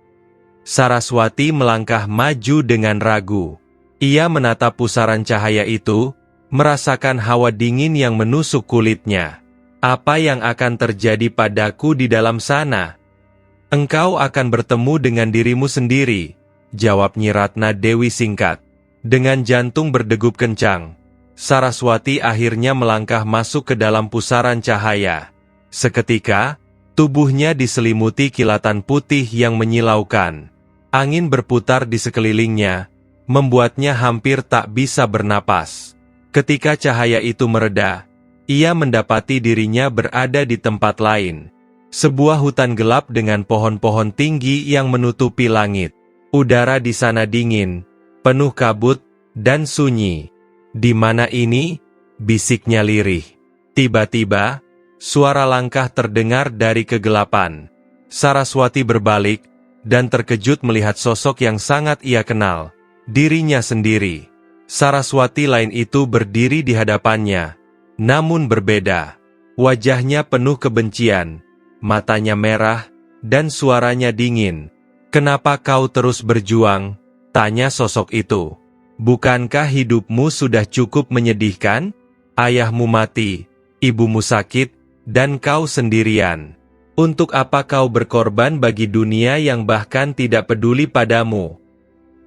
Saraswati melangkah maju dengan ragu. Ia menatap pusaran cahaya itu, merasakan hawa dingin yang menusuk kulitnya. Apa yang akan terjadi padaku di dalam sana? Engkau akan bertemu dengan dirimu sendiri, jawab Nyi Ratna Dewi singkat. Dengan jantung berdegup kencang, Saraswati akhirnya melangkah masuk ke dalam pusaran cahaya. Seketika, tubuhnya diselimuti kilatan putih yang menyilaukan. Angin berputar di sekelilingnya, membuatnya hampir tak bisa bernapas. Ketika cahaya itu mereda, ia mendapati dirinya berada di tempat lain. Sebuah hutan gelap dengan pohon-pohon tinggi yang menutupi langit. Udara di sana dingin, penuh kabut, dan sunyi. Di mana ini? Bisiknya lirih. Tiba-tiba, suara langkah terdengar dari kegelapan. Saraswati berbalik, dan terkejut melihat sosok yang sangat ia kenal. Dirinya sendiri. Saraswati lain itu berdiri di hadapannya. Namun berbeda. Wajahnya penuh kebencian, matanya merah, dan suaranya dingin. "Kenapa kau terus berjuang?" tanya sosok itu. "Bukankah hidupmu sudah cukup menyedihkan? Ayahmu mati, ibumu sakit, dan kau sendirian. Untuk apa kau berkorban bagi dunia yang bahkan tidak peduli padamu?"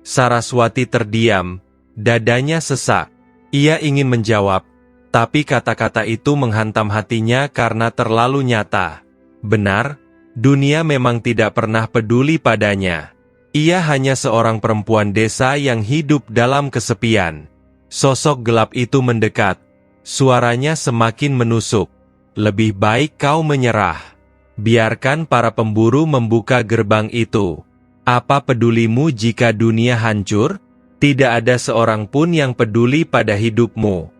Saraswati terdiam, dadanya sesak. Ia ingin menjawab, tapi kata-kata itu menghantam hatinya karena terlalu nyata. Benar, dunia memang tidak pernah peduli padanya. Ia hanya seorang perempuan desa yang hidup dalam kesepian. Sosok gelap itu mendekat. Suaranya semakin menusuk. "Lebih baik kau menyerah. Biarkan para pemburu membuka gerbang itu. Apa pedulimu jika dunia hancur? Tidak ada seorang pun yang peduli pada hidupmu."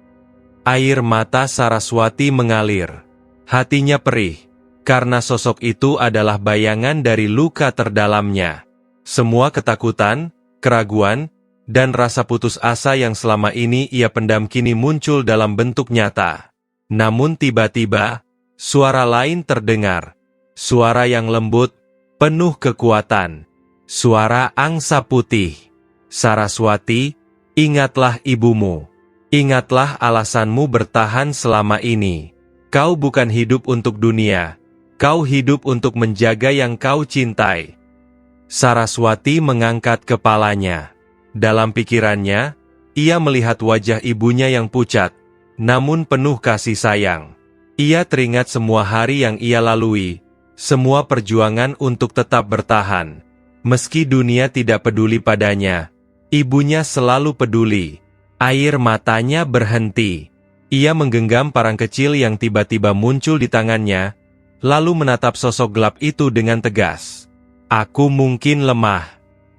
Air mata Saraswati mengalir. Hatinya perih, karena sosok itu adalah bayangan dari luka terdalamnya. Semua ketakutan, keraguan, dan rasa putus asa yang selama ini ia pendam kini muncul dalam bentuk nyata. Namun tiba-tiba, suara lain terdengar. Suara yang lembut, penuh kekuatan. Suara angsa putih. "Saraswati, ingatlah ibumu. Ingatlah alasanmu bertahan selama ini. Kau bukan hidup untuk dunia. Kau hidup untuk menjaga yang kau cintai." Saraswati mengangkat kepalanya. Dalam pikirannya, ia melihat wajah ibunya yang pucat, namun penuh kasih sayang. Ia teringat semua hari yang ia lalui, semua perjuangan untuk tetap bertahan. Meski dunia tidak peduli padanya, ibunya selalu peduli. Air matanya berhenti. Ia menggenggam parang kecil yang tiba-tiba muncul di tangannya, lalu menatap sosok gelap itu dengan tegas. "Aku mungkin lemah,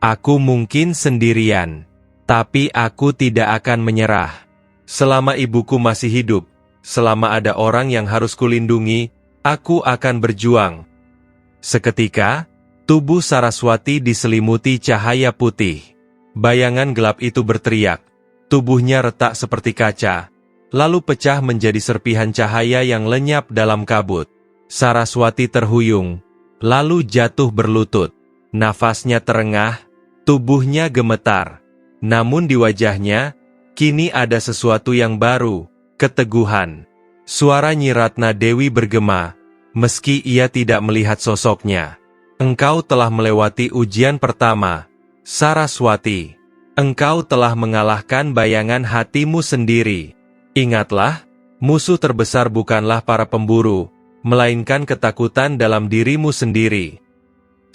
aku mungkin sendirian, tapi aku tidak akan menyerah. Selama ibuku masih hidup, selama ada orang yang harus kulindungi, aku akan berjuang." Seketika, tubuh Saraswati diselimuti cahaya putih. Bayangan gelap itu berteriak. Tubuhnya retak seperti kaca, lalu pecah menjadi serpihan cahaya yang lenyap dalam kabut. Saraswati terhuyung, lalu jatuh berlutut. Nafasnya terengah, tubuhnya gemetar. Namun di wajahnya, kini ada sesuatu yang baru, keteguhan. Suara Nyi Ratna Dewi bergema, meski ia tidak melihat sosoknya. "Engkau telah melewati ujian pertama, Saraswati. Engkau telah mengalahkan bayangan hatimu sendiri. Ingatlah, musuh terbesar bukanlah para pemburu, melainkan ketakutan dalam dirimu sendiri."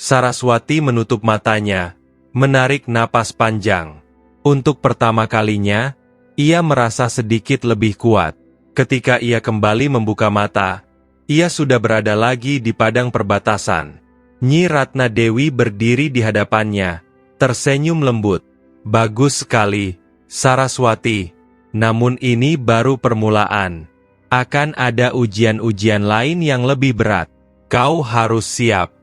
Saraswati menutup matanya, menarik napas panjang. Untuk pertama kalinya, ia merasa sedikit lebih kuat. Ketika ia kembali membuka mata, ia sudah berada lagi di padang perbatasan. Nyi Ratna Dewi berdiri di hadapannya, tersenyum lembut. "Bagus sekali, Saraswati. Namun ini baru permulaan. Akan ada ujian-ujian lain yang lebih berat. Kau harus siap."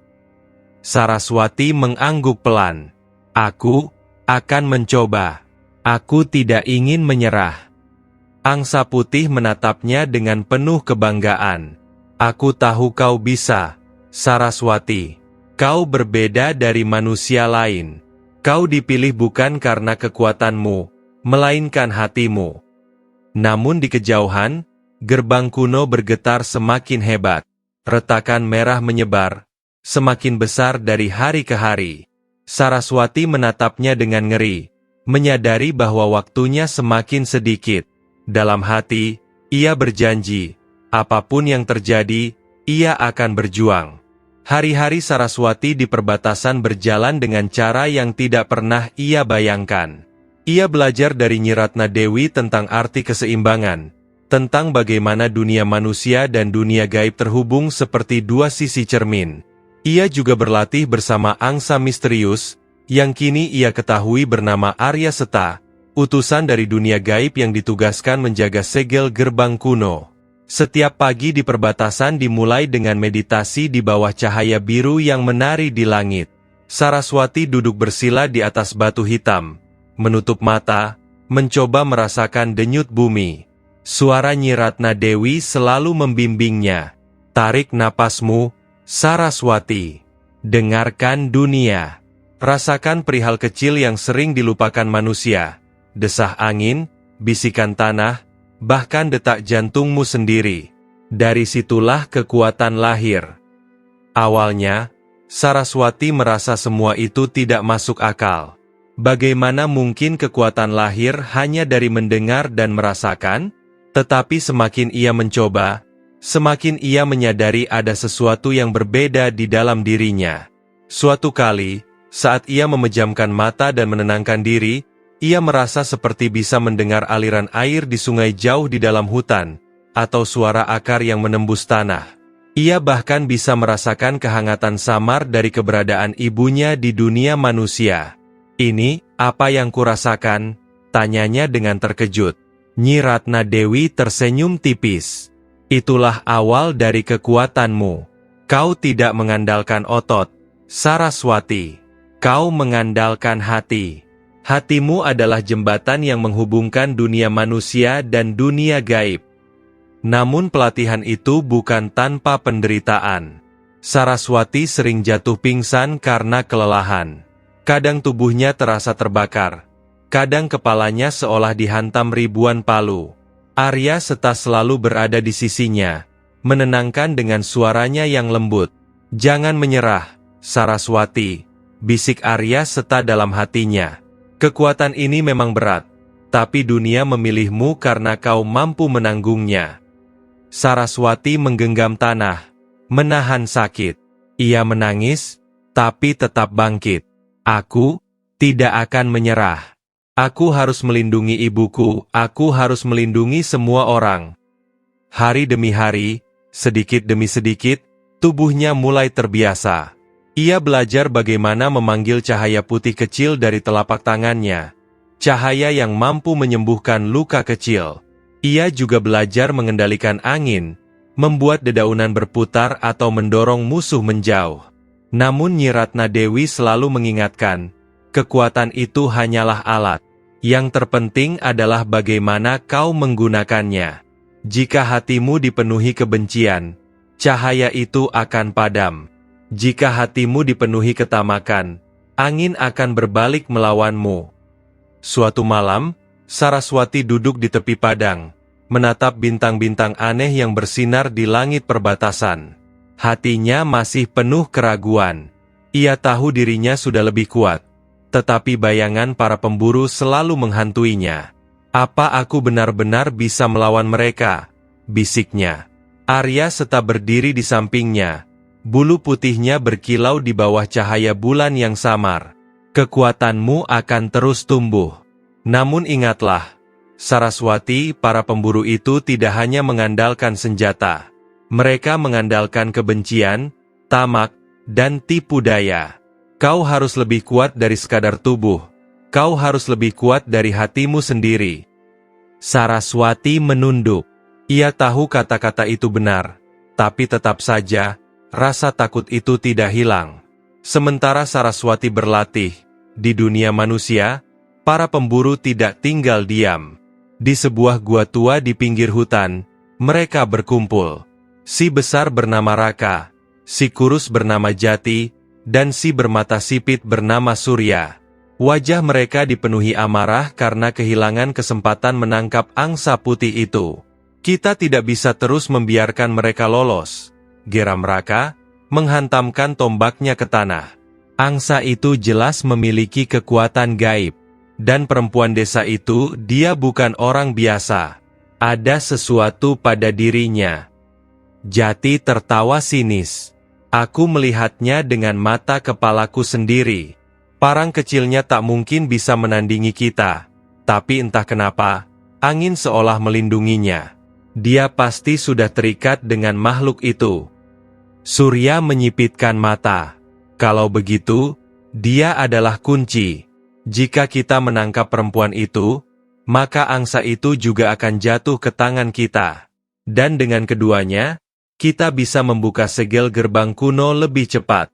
Saraswati mengangguk pelan. "Aku akan mencoba. Aku tidak ingin menyerah." Angsa putih menatapnya dengan penuh kebanggaan. Aku tahu kau bisa, Saraswati. Kau berbeda dari manusia lain. Kau dipilih bukan karena kekuatanmu, melainkan hatimu. Namun di kejauhan, gerbang kuno bergetar semakin hebat. Retakan merah menyebar, semakin besar dari hari ke hari. Saraswati menatapnya dengan ngeri, menyadari bahwa waktunya semakin sedikit. Dalam hati, ia berjanji, apapun yang terjadi, ia akan berjuang. Hari-hari Saraswati di perbatasan berjalan dengan cara yang tidak pernah ia bayangkan. Ia belajar dari Nyi Ratna Dewi tentang arti keseimbangan, tentang bagaimana dunia manusia dan dunia gaib terhubung seperti dua sisi cermin. Ia juga berlatih bersama angsa misterius, yang kini ia ketahui bernama Arya Seta, utusan dari dunia gaib yang ditugaskan menjaga segel gerbang kuno. Setiap pagi di perbatasan dimulai dengan meditasi di bawah cahaya biru yang menari di langit. Saraswati duduk bersila di atas batu hitam, menutup mata, mencoba merasakan denyut bumi. Suara Nyi Ratna Dewi selalu membimbingnya. Tarik napasmu, Saraswati. Dengarkan dunia. Rasakan perihal kecil yang sering dilupakan manusia. Desah angin, bisikan tanah, bahkan detak jantungmu sendiri. Dari situlah kekuatan lahir. Awalnya, Saraswati merasa semua itu tidak masuk akal. Bagaimana mungkin kekuatan lahir hanya dari mendengar dan merasakan? Tetapi semakin ia mencoba, semakin ia menyadari ada sesuatu yang berbeda di dalam dirinya. Suatu kali, saat ia memejamkan mata dan menenangkan diri, ia merasa seperti bisa mendengar aliran air di sungai jauh di dalam hutan, atau suara akar yang menembus tanah. Ia bahkan bisa merasakan kehangatan samar dari keberadaan ibunya di dunia manusia. Ini, apa yang kurasakan? Tanyanya dengan terkejut. Nyi Ratna Dewi tersenyum tipis. Itulah awal dari kekuatanmu. Kau tidak mengandalkan otot, Saraswati. Kau mengandalkan hati. Hatimu adalah jembatan yang menghubungkan dunia manusia dan dunia gaib. Namun pelatihan itu bukan tanpa penderitaan. Saraswati sering jatuh pingsan karena kelelahan. Kadang tubuhnya terasa terbakar. Kadang kepalanya seolah dihantam ribuan palu. Arya Seta selalu berada di sisinya, menenangkan dengan suaranya yang lembut. Jangan menyerah, Saraswati, bisik Arya Seta dalam hatinya. Kekuatan ini memang berat, tapi dunia memilihmu karena kau mampu menanggungnya. Saraswati menggenggam tanah, menahan sakit. Ia menangis, tapi tetap bangkit. Aku tidak akan menyerah. Aku harus melindungi ibuku, aku harus melindungi semua orang. Hari demi hari, sedikit demi sedikit, tubuhnya mulai terbiasa. Ia belajar bagaimana memanggil cahaya putih kecil dari telapak tangannya. Cahaya yang mampu menyembuhkan luka kecil. Ia juga belajar mengendalikan angin, membuat dedaunan berputar atau mendorong musuh menjauh. Namun Nyi Ratna Dewi selalu mengingatkan, kekuatan itu hanyalah alat. Yang terpenting adalah bagaimana kau menggunakannya. Jika hatimu dipenuhi kebencian, cahaya itu akan padam. Jika hatimu dipenuhi ketamakan, angin akan berbalik melawanmu. Suatu malam, Saraswati duduk di tepi padang, menatap bintang-bintang aneh yang bersinar di langit perbatasan. Hatinya masih penuh keraguan. Ia tahu dirinya sudah lebih kuat, tetapi bayangan para pemburu selalu menghantuinya. Apa aku benar-benar bisa melawan mereka? Bisiknya. Arya Seta berdiri di sampingnya. Bulu putihnya berkilau di bawah cahaya bulan yang samar. Kekuatanmu akan terus tumbuh. Namun ingatlah, Saraswati, para pemburu itu tidak hanya mengandalkan senjata. Mereka mengandalkan kebencian, tamak, dan tipu daya. Kau harus lebih kuat dari sekadar tubuh. Kau harus lebih kuat dari hatimu sendiri. Saraswati menunduk. Ia tahu kata-kata itu benar, tapi tetap saja, rasa takut itu tidak hilang. Sementara Saraswati berlatih, di dunia manusia, para pemburu tidak tinggal diam. Di sebuah gua tua di pinggir hutan, mereka berkumpul. Si besar bernama Raka, si kurus bernama Jati, dan si bermata sipit bernama Surya. Wajah mereka dipenuhi amarah karena kehilangan kesempatan menangkap angsa putih itu. Kita tidak bisa terus membiarkan mereka lolos, geram Raka, menghantamkan tombaknya ke tanah. Angsa itu jelas memiliki kekuatan gaib. Dan perempuan desa itu, dia bukan orang biasa. Ada sesuatu pada dirinya. Jati tertawa sinis. Aku melihatnya dengan mata kepalaku sendiri. Parang kecilnya tak mungkin bisa menandingi kita. Tapi entah kenapa, angin seolah melindunginya. Dia pasti sudah terikat dengan makhluk itu. Surya menyipitkan mata. Kalau begitu, dia adalah kunci. Jika kita menangkap perempuan itu, maka angsa itu juga akan jatuh ke tangan kita. Dan dengan keduanya, kita bisa membuka segel gerbang kuno lebih cepat.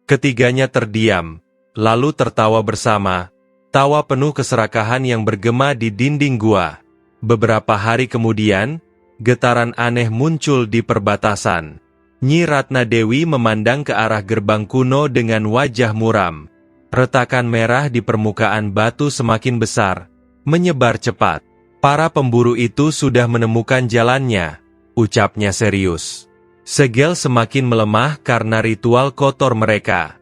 Ketiganya terdiam, lalu tertawa bersama, tawa penuh keserakahan yang bergema di dinding gua. Beberapa hari kemudian, getaran aneh muncul di perbatasan. Nyi Ratna Dewi memandang ke arah gerbang kuno dengan wajah muram. Retakan merah di permukaan batu semakin besar, menyebar cepat. Para pemburu itu sudah menemukan jalannya, ucapnya serius. Segel semakin melemah karena ritual kotor mereka.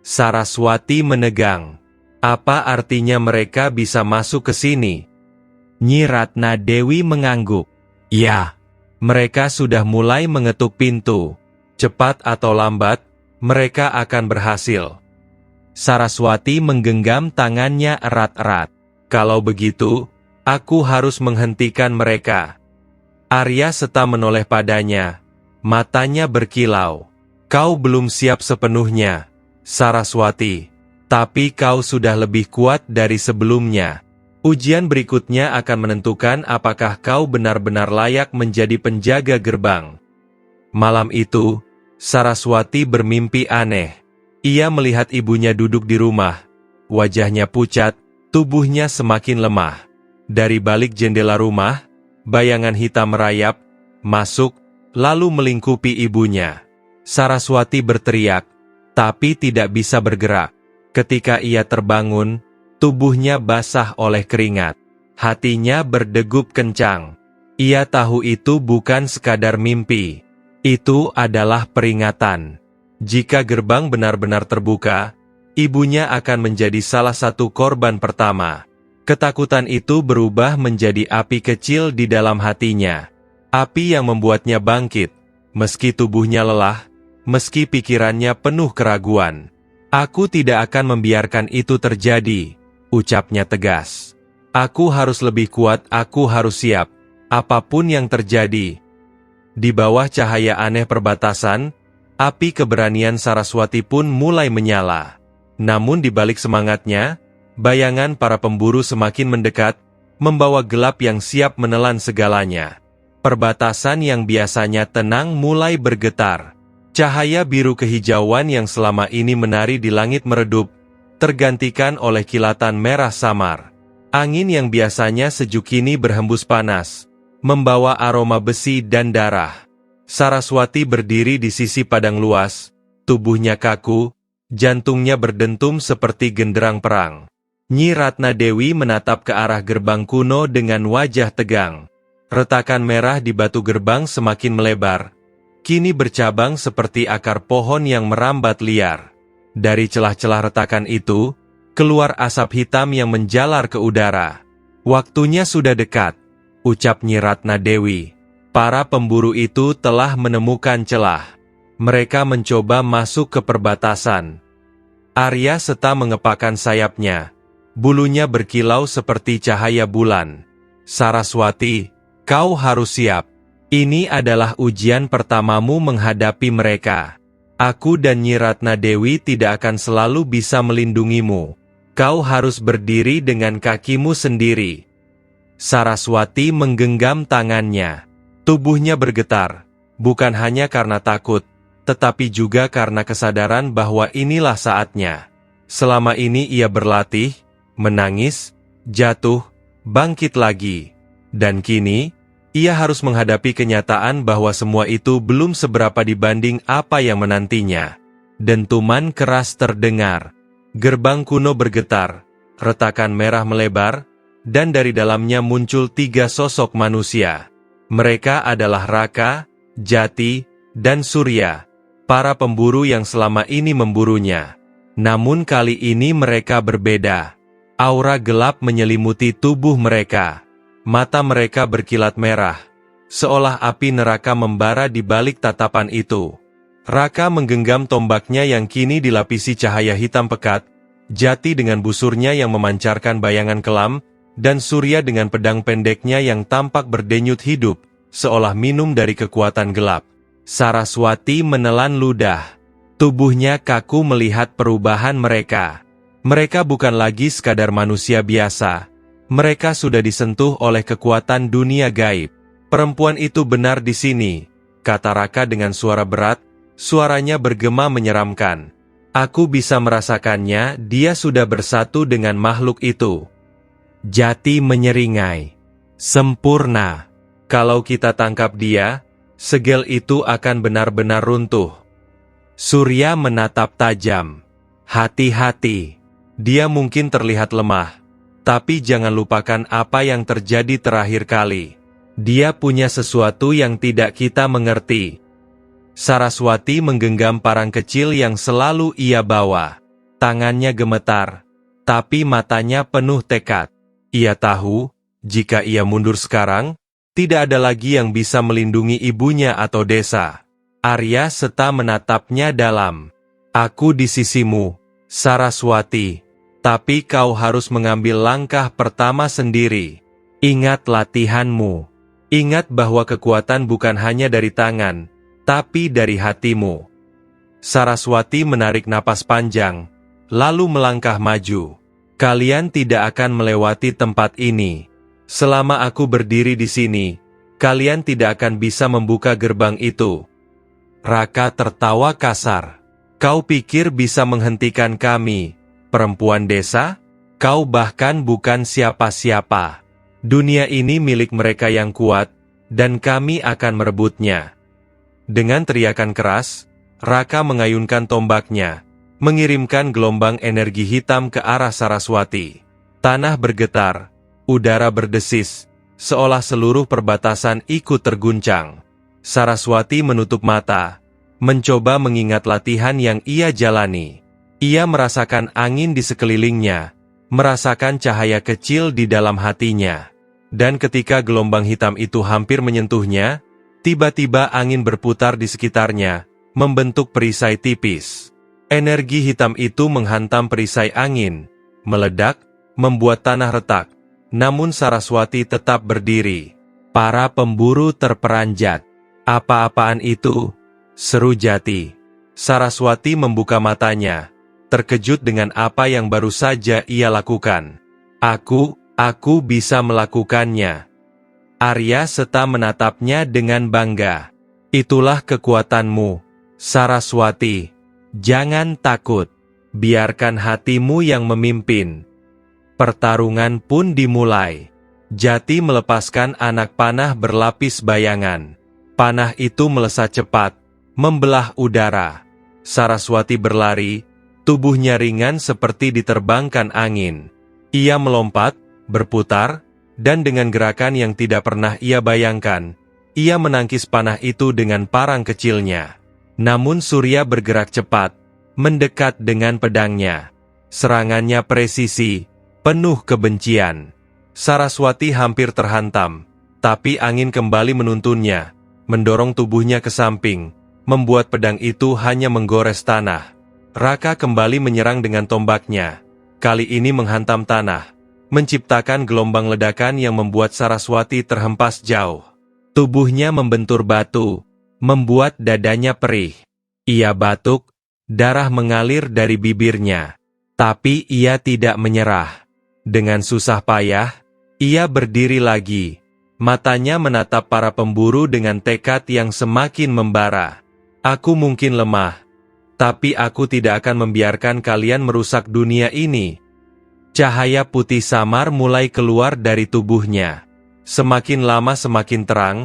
Saraswati menegang. Apa artinya mereka bisa masuk ke sini? Nyi Ratna Dewi mengangguk. Ya, mereka sudah mulai mengetuk pintu. Cepat atau lambat, mereka akan berhasil. Saraswati menggenggam tangannya erat-erat. Kalau begitu, aku harus menghentikan mereka. Arya Seta menoleh padanya. Matanya berkilau. Kau belum siap sepenuhnya, Saraswati. Tapi kau sudah lebih kuat dari sebelumnya. Ujian berikutnya akan menentukan apakah kau benar-benar layak menjadi penjaga gerbang. Malam itu, Saraswati bermimpi aneh. Ia melihat ibunya duduk di rumah. Wajahnya pucat, tubuhnya semakin lemah. Dari balik jendela rumah, bayangan hitam merayap, masuk, lalu melingkupi ibunya. Saraswati berteriak, tapi tidak bisa bergerak. Ketika ia terbangun, tubuhnya basah oleh keringat. Hatinya berdegup kencang. Ia tahu itu bukan sekadar mimpi. Itu adalah peringatan. Jika gerbang benar-benar terbuka, ibunya akan menjadi salah satu korban pertama. Ketakutan itu berubah menjadi api kecil di dalam hatinya. Api yang membuatnya bangkit, meski tubuhnya lelah, meski pikirannya penuh keraguan. Aku tidak akan membiarkan itu terjadi, ucapnya tegas. Aku harus lebih kuat, aku harus siap, apapun yang terjadi. Di bawah cahaya aneh perbatasan, api keberanian Saraswati pun mulai menyala. Namun di balik semangatnya, bayangan para pemburu semakin mendekat, membawa gelap yang siap menelan segalanya. Perbatasan yang biasanya tenang mulai bergetar. Cahaya biru kehijauan yang selama ini menari di langit meredup, tergantikan oleh kilatan merah samar. Angin yang biasanya sejuk kini berhembus panas, membawa aroma besi dan darah. Saraswati berdiri di sisi padang luas, tubuhnya kaku, jantungnya berdentum seperti genderang perang. Nyi Ratna Dewi menatap ke arah gerbang kuno dengan wajah tegang. Retakan merah di batu gerbang semakin melebar, kini bercabang seperti akar pohon yang merambat liar. Dari celah-celah retakan itu, keluar asap hitam yang menjalar ke udara. Waktunya sudah dekat, ucap Nyi Ratna Dewi. Para pemburu itu telah menemukan celah. Mereka mencoba masuk ke perbatasan. Arya Seta mengepakkan sayapnya. Bulunya berkilau seperti cahaya bulan. Saraswati, kau harus siap. Ini adalah ujian pertamamu menghadapi mereka. Aku dan Nyi Ratna Dewi tidak akan selalu bisa melindungimu. Kau harus berdiri dengan kakimu sendiri. Saraswati menggenggam tangannya. Tubuhnya bergetar, bukan hanya karena takut, tetapi juga karena kesadaran bahwa inilah saatnya. Selama ini ia berlatih, menangis, jatuh, bangkit lagi. Dan kini, ia harus menghadapi kenyataan bahwa semua itu belum seberapa dibanding apa yang menantinya. Dentuman keras terdengar. Gerbang kuno bergetar, retakan merah melebar, dan dari dalamnya muncul 3 sosok manusia. Mereka adalah Raka, Jati, dan Surya, para pemburu yang selama ini memburunya. Namun kali ini mereka berbeda. Aura gelap menyelimuti tubuh mereka. Mata mereka berkilat merah, seolah api neraka membara di balik tatapan itu. Raka menggenggam tombaknya yang kini dilapisi cahaya hitam pekat, Jati dengan busurnya yang memancarkan bayangan kelam, dan Surya dengan pedang pendeknya yang tampak berdenyut hidup, seolah minum dari kekuatan gelap. Saraswati menelan ludah. Tubuhnya kaku melihat perubahan mereka. Mereka bukan lagi sekadar manusia biasa. Mereka sudah disentuh oleh kekuatan dunia gaib. Perempuan itu benar di sini, kata Raka dengan suara berat, suaranya bergema menyeramkan. Aku bisa merasakannya, dia sudah bersatu dengan makhluk itu. Jati menyeringai. Sempurna. Kalau kita tangkap dia, segel itu akan benar-benar runtuh. Surya menatap tajam. Hati-hati. Dia mungkin terlihat lemah, tapi jangan lupakan apa yang terjadi terakhir kali. Dia punya sesuatu yang tidak kita mengerti. Saraswati menggenggam parang kecil yang selalu ia bawa. Tangannya gemetar, tapi matanya penuh tekad. Ia tahu, jika ia mundur sekarang, tidak ada lagi yang bisa melindungi ibunya atau desa. Arya Seta menatapnya dalam. Aku di sisimu, Saraswati. Tapi kau harus mengambil langkah pertama sendiri. Ingat latihanmu. Ingat bahwa kekuatan bukan hanya dari tangan, tapi dari hatimu. Saraswati menarik napas panjang, lalu melangkah maju. Kalian tidak akan melewati tempat ini. Selama aku berdiri di sini, kalian tidak akan bisa membuka gerbang itu. Raka tertawa kasar. Kau pikir bisa menghentikan kami, perempuan desa? Kau bahkan bukan siapa-siapa. Dunia ini milik mereka yang kuat, dan kami akan merebutnya. Dengan teriakan keras, Raka mengayunkan tombaknya, mengirimkan gelombang energi hitam ke arah Saraswati. Tanah bergetar, udara berdesis, seolah seluruh perbatasan ikut terguncang. Saraswati menutup mata, mencoba mengingat latihan yang ia jalani. Ia merasakan angin di sekelilingnya, merasakan cahaya kecil di dalam hatinya. Dan ketika gelombang hitam itu hampir menyentuhnya, tiba-tiba angin berputar di sekitarnya, membentuk perisai tipis. Energi hitam itu menghantam perisai angin, meledak, membuat tanah retak. Namun Saraswati tetap berdiri. Para pemburu terperanjat. Apa-apaan itu? Seru Jati. Saraswati membuka matanya, terkejut dengan apa yang baru saja ia lakukan. Aku bisa melakukannya. Arya Seta menatapnya dengan bangga. Itulah kekuatanmu, Saraswati. Jangan takut. Biarkan hatimu yang memimpin. Pertarungan pun dimulai. Jati melepaskan anak panah berlapis bayangan. Panah itu melesat cepat, membelah udara. Saraswati berlari, tubuhnya ringan seperti diterbangkan angin. Ia melompat, berputar, dan dengan gerakan yang tidak pernah ia bayangkan, ia menangkis panah itu dengan parang kecilnya. Namun Surya bergerak cepat, mendekat dengan pedangnya. Serangannya presisi, penuh kebencian. Saraswati hampir terhantam, tapi angin kembali menuntunnya, mendorong tubuhnya ke samping, membuat pedang itu hanya menggores tanah. Raka kembali menyerang dengan tombaknya, kali ini menghantam tanah, menciptakan gelombang ledakan yang membuat Saraswati terhempas jauh. Tubuhnya membentur batu, membuat dadanya perih. Ia batuk, darah mengalir dari bibirnya. Tapi ia tidak menyerah. Dengan susah payah, ia berdiri lagi. Matanya menatap para pemburu dengan tekad yang semakin membara. Aku mungkin lemah, tapi aku tidak akan membiarkan kalian merusak dunia ini. Cahaya putih samar mulai keluar dari tubuhnya. Semakin lama semakin terang,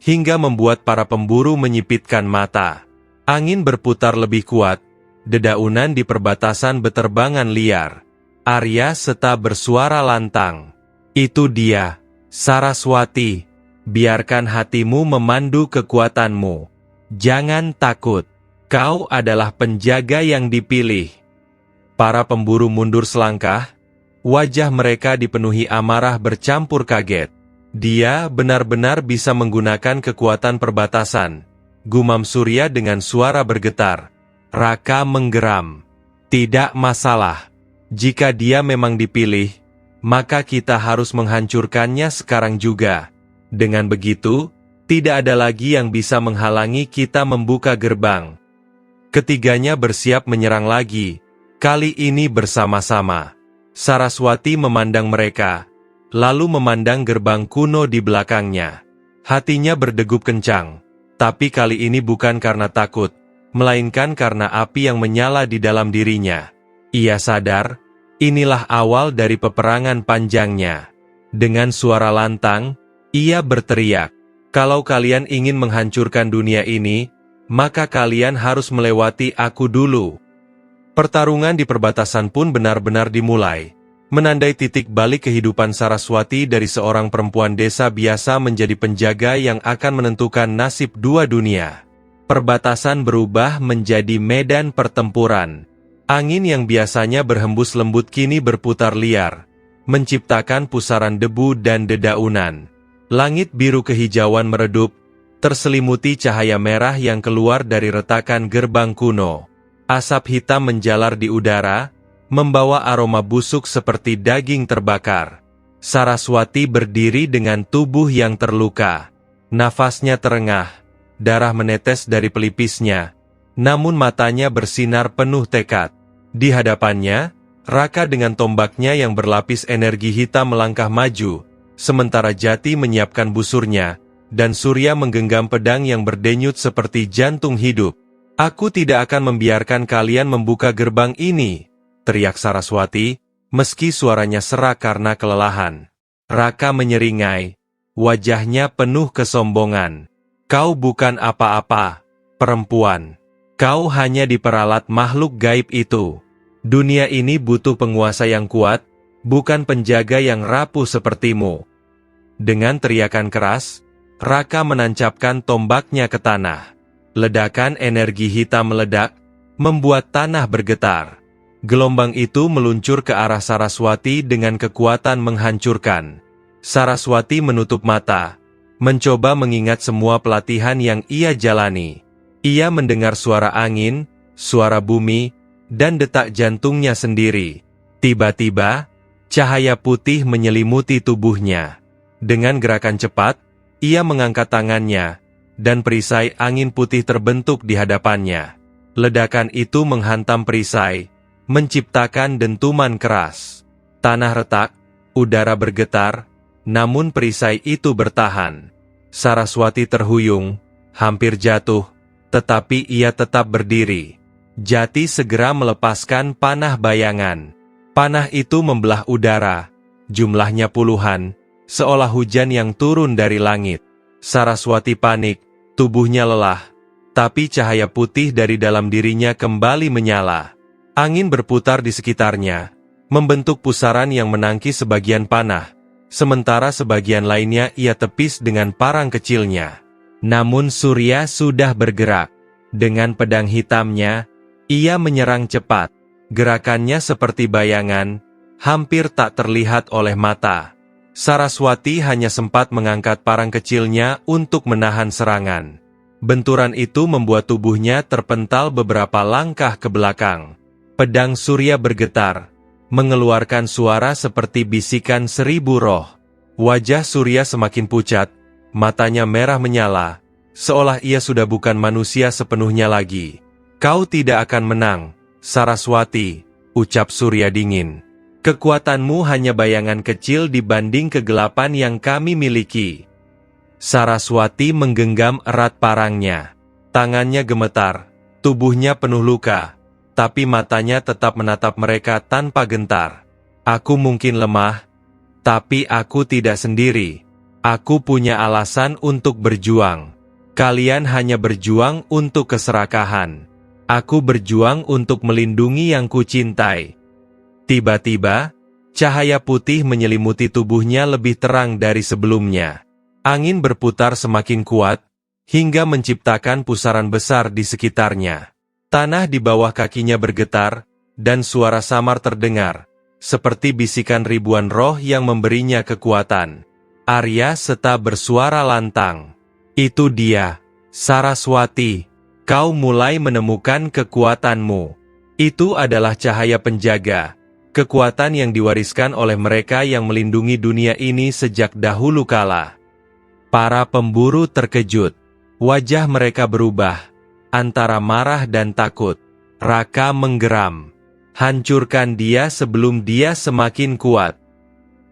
hingga membuat para pemburu menyipitkan mata. Angin berputar lebih kuat, dedaunan di perbatasan beterbangan liar. Arya Seta bersuara lantang. Itu dia, Saraswati. Biarkan hatimu memandu kekuatanmu. Jangan takut. Kau adalah penjaga yang dipilih. Para pemburu mundur selangkah. Wajah mereka dipenuhi amarah bercampur kaget. Dia benar-benar bisa menggunakan kekuatan perbatasan. Gumam Surya dengan suara bergetar. Raka menggeram. Tidak masalah. Jika dia memang dipilih, maka kita harus menghancurkannya sekarang juga. Dengan begitu, tidak ada lagi yang bisa menghalangi kita membuka gerbang. Ketiganya bersiap menyerang lagi, kali ini bersama-sama. Saraswati memandang mereka, lalu memandang gerbang kuno di belakangnya. Hatinya berdegup kencang, tapi kali ini bukan karena takut, melainkan karena api yang menyala di dalam dirinya. Ia sadar, inilah awal dari peperangan panjangnya. Dengan suara lantang, ia berteriak, "Kalau kalian ingin menghancurkan dunia ini, maka kalian harus melewati aku dulu." Pertarungan di perbatasan pun benar-benar dimulai, menandai titik balik kehidupan Saraswati dari seorang perempuan desa biasa menjadi penjaga yang akan menentukan nasib dua dunia. Perbatasan berubah menjadi medan pertempuran. Angin yang biasanya berhembus lembut kini berputar liar, menciptakan pusaran debu dan dedaunan. Langit biru kehijauan meredup, terselimuti cahaya merah yang keluar dari retakan gerbang kuno. Asap hitam menjalar di udara, membawa aroma busuk seperti daging terbakar. Saraswati berdiri dengan tubuh yang terluka. Nafasnya terengah, darah menetes dari pelipisnya, namun matanya bersinar penuh tekad. Di hadapannya, Raka dengan tombaknya yang berlapis energi hitam melangkah maju, sementara Jati menyiapkan busurnya, dan Surya menggenggam pedang yang berdenyut seperti jantung hidup. "Aku tidak akan membiarkan kalian membuka gerbang ini," teriak Saraswati, meski suaranya serak karena kelelahan. Raka menyeringai, wajahnya penuh kesombongan. "Kau bukan apa-apa, perempuan. Kau hanya diperalat makhluk gaib itu. Dunia ini butuh penguasa yang kuat, bukan penjaga yang rapuh sepertimu." Dengan teriakan keras, Raka menancapkan tombaknya ke tanah. Ledakan energi hitam meledak, membuat tanah bergetar. Gelombang itu meluncur ke arah Saraswati dengan kekuatan menghancurkan. Saraswati menutup mata, mencoba mengingat semua pelatihan yang ia jalani. Ia mendengar suara angin, suara bumi, dan detak jantungnya sendiri. Tiba-tiba, cahaya putih menyelimuti tubuhnya. Dengan gerakan cepat, ia mengangkat tangannya, dan perisai angin putih terbentuk di hadapannya. Ledakan itu menghantam perisai, menciptakan dentuman keras. Tanah retak, udara bergetar, namun perisai itu bertahan. Saraswati terhuyung, hampir jatuh, tetapi ia tetap berdiri. Jati segera melepaskan panah bayangan. Panah itu membelah udara, jumlahnya puluhan, seolah hujan yang turun dari langit. Saraswati panik, tubuhnya lelah, tapi cahaya putih dari dalam dirinya kembali menyala. Angin berputar di sekitarnya, membentuk pusaran yang menangkis sebagian panah, sementara sebagian lainnya ia tepis dengan parang kecilnya. Namun Surya sudah bergerak. Dengan pedang hitamnya, ia menyerang cepat. Gerakannya seperti bayangan, hampir tak terlihat oleh mata. Saraswati hanya sempat mengangkat parang kecilnya untuk menahan serangan. Benturan itu membuat tubuhnya terpental beberapa langkah ke belakang. Pedang Surya bergetar, mengeluarkan suara seperti bisikan 1000 roh. Wajah Surya semakin pucat, matanya merah menyala, seolah ia sudah bukan manusia sepenuhnya lagi. "Kau tidak akan menang, Saraswati," ucap Surya dingin. "Kekuatanmu hanya bayangan kecil dibanding kegelapan yang kami miliki." Saraswati menggenggam erat parangnya. Tangannya gemetar, tubuhnya penuh luka, tapi matanya tetap menatap mereka tanpa gentar. Aku mungkin lemah, tapi aku tidak sendiri. Aku punya alasan untuk berjuang. Kalian hanya berjuang untuk keserakahan. Aku berjuang untuk melindungi yang kucintai. Tiba-tiba, cahaya putih menyelimuti tubuhnya lebih terang dari sebelumnya. Angin berputar semakin kuat, hingga menciptakan pusaran besar di sekitarnya. Tanah di bawah kakinya bergetar, dan suara samar terdengar, seperti bisikan ribuan roh yang memberinya kekuatan. Arya Seta bersuara lantang. Itu dia, Saraswati. Kau mulai menemukan kekuatanmu. Itu adalah cahaya penjaga, kekuatan yang diwariskan oleh mereka yang melindungi dunia ini sejak dahulu kala. Para pemburu terkejut. Wajah mereka berubah, antara marah dan takut. Raka menggeram. Hancurkan dia sebelum dia semakin kuat.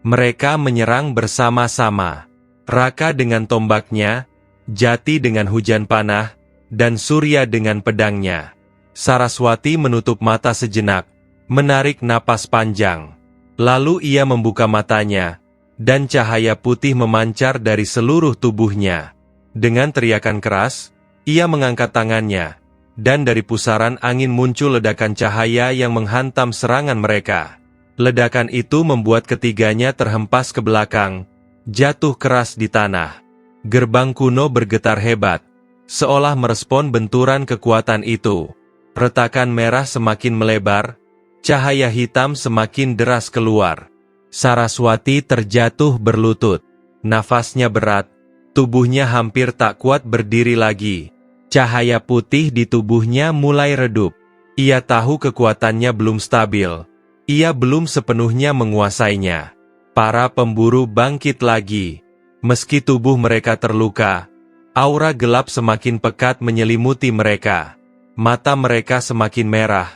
Mereka menyerang bersama-sama. Raka dengan tombaknya, Jati dengan hujan panah, dan Surya dengan pedangnya. Saraswati menutup mata sejenak, menarik napas panjang. Lalu ia membuka matanya, dan cahaya putih memancar dari seluruh tubuhnya. Dengan teriakan keras, ia mengangkat tangannya, dan dari pusaran angin muncul ledakan cahaya yang menghantam serangan mereka. Ledakan itu membuat ketiganya terhempas ke belakang, jatuh keras di tanah. Gerbang kuno bergetar hebat, seolah merespon benturan kekuatan itu. Retakan merah semakin melebar, cahaya hitam semakin deras keluar. Saraswati terjatuh berlutut, nafasnya berat, tubuhnya hampir tak kuat berdiri lagi. Cahaya putih di tubuhnya mulai redup. Ia tahu kekuatannya belum stabil. Ia belum sepenuhnya menguasainya. Para pemburu bangkit lagi. Meski tubuh mereka terluka, aura gelap semakin pekat menyelimuti mereka. Mata mereka semakin merah.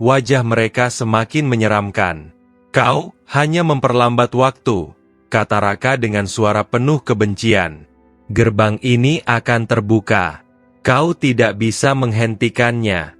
Wajah mereka semakin menyeramkan. Kau hanya memperlambat waktu, kata Raka dengan suara penuh kebencian. Gerbang ini akan terbuka. Kau tidak bisa menghentikannya.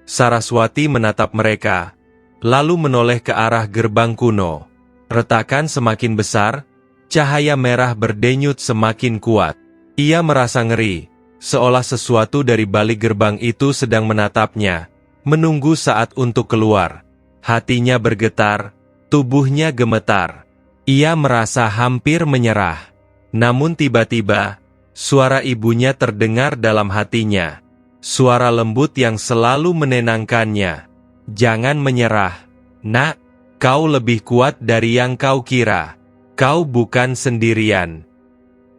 Saraswati menatap mereka, lalu menoleh ke arah gerbang kuno. Retakan semakin besar, cahaya merah berdenyut semakin kuat. Ia merasa ngeri, seolah sesuatu dari balik gerbang itu sedang menatapnya, menunggu saat untuk keluar. Hatinya bergetar, tubuhnya gemetar. Ia merasa hampir menyerah. Namun tiba-tiba, suara ibunya terdengar dalam hatinya. Suara lembut yang selalu menenangkannya. Jangan menyerah, nak. Kau lebih kuat dari yang kau kira. Kau bukan sendirian.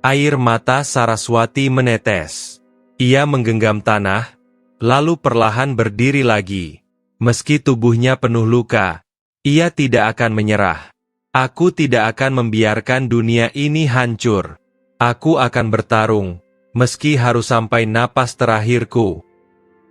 Air mata Saraswati menetes. Ia menggenggam tanah, lalu perlahan berdiri lagi. Meski tubuhnya penuh luka, ia tidak akan menyerah. Aku tidak akan membiarkan dunia ini hancur. Aku akan bertarung, meski harus sampai napas terakhirku.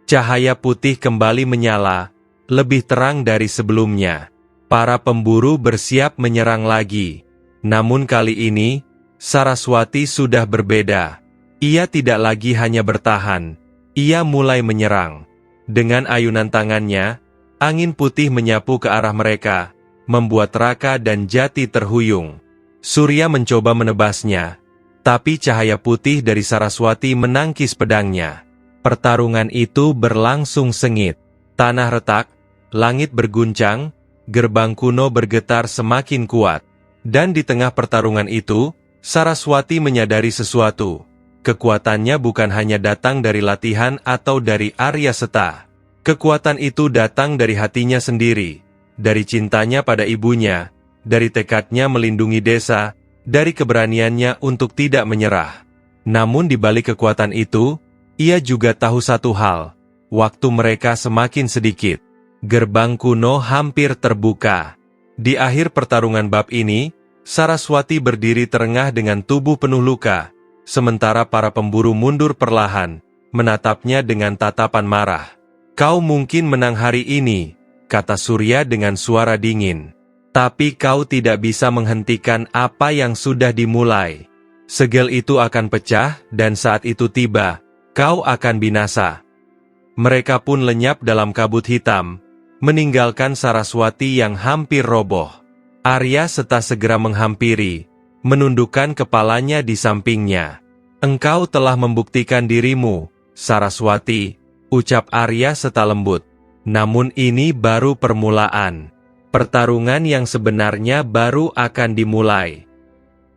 Cahaya putih kembali menyala, lebih terang dari sebelumnya. Para pemburu bersiap menyerang lagi. Namun kali ini, Saraswati sudah berbeda. Ia tidak lagi hanya bertahan. Ia mulai menyerang. Dengan ayunan tangannya, angin putih menyapu ke arah mereka, membuat Raka dan Jati terhuyung. Surya mencoba menebasnya, tapi cahaya putih dari Saraswati menangkis pedangnya. Pertarungan itu berlangsung sengit. Tanah retak, langit berguncang, gerbang kuno bergetar semakin kuat. Dan di tengah pertarungan itu, Saraswati menyadari sesuatu. Kekuatannya bukan hanya datang dari latihan atau dari Arya Seta. Kekuatan itu datang dari hatinya sendiri, dari cintanya pada ibunya, dari tekadnya melindungi desa, dari keberaniannya untuk tidak menyerah. Namun di balik kekuatan itu, ia juga tahu satu hal, waktu mereka semakin sedikit. Gerbang kuno hampir terbuka. Di akhir pertarungan bab ini, Saraswati berdiri terengah dengan tubuh penuh luka, sementara para pemburu mundur perlahan, menatapnya dengan tatapan marah. Kau mungkin menang hari ini, kata Surya dengan suara dingin. Tapi kau tidak bisa menghentikan apa yang sudah dimulai. Segel itu akan pecah, dan saat itu tiba, kau akan binasa. Mereka pun lenyap dalam kabut hitam. meninggalkan Saraswati yang hampir roboh. Arya Seta segera menghampiri, menundukkan kepalanya di sampingnya. "Engkau telah membuktikan dirimu, Saraswati," ucap Arya Seta lembut. "Namun ini baru permulaan. Pertarungan yang sebenarnya baru akan dimulai."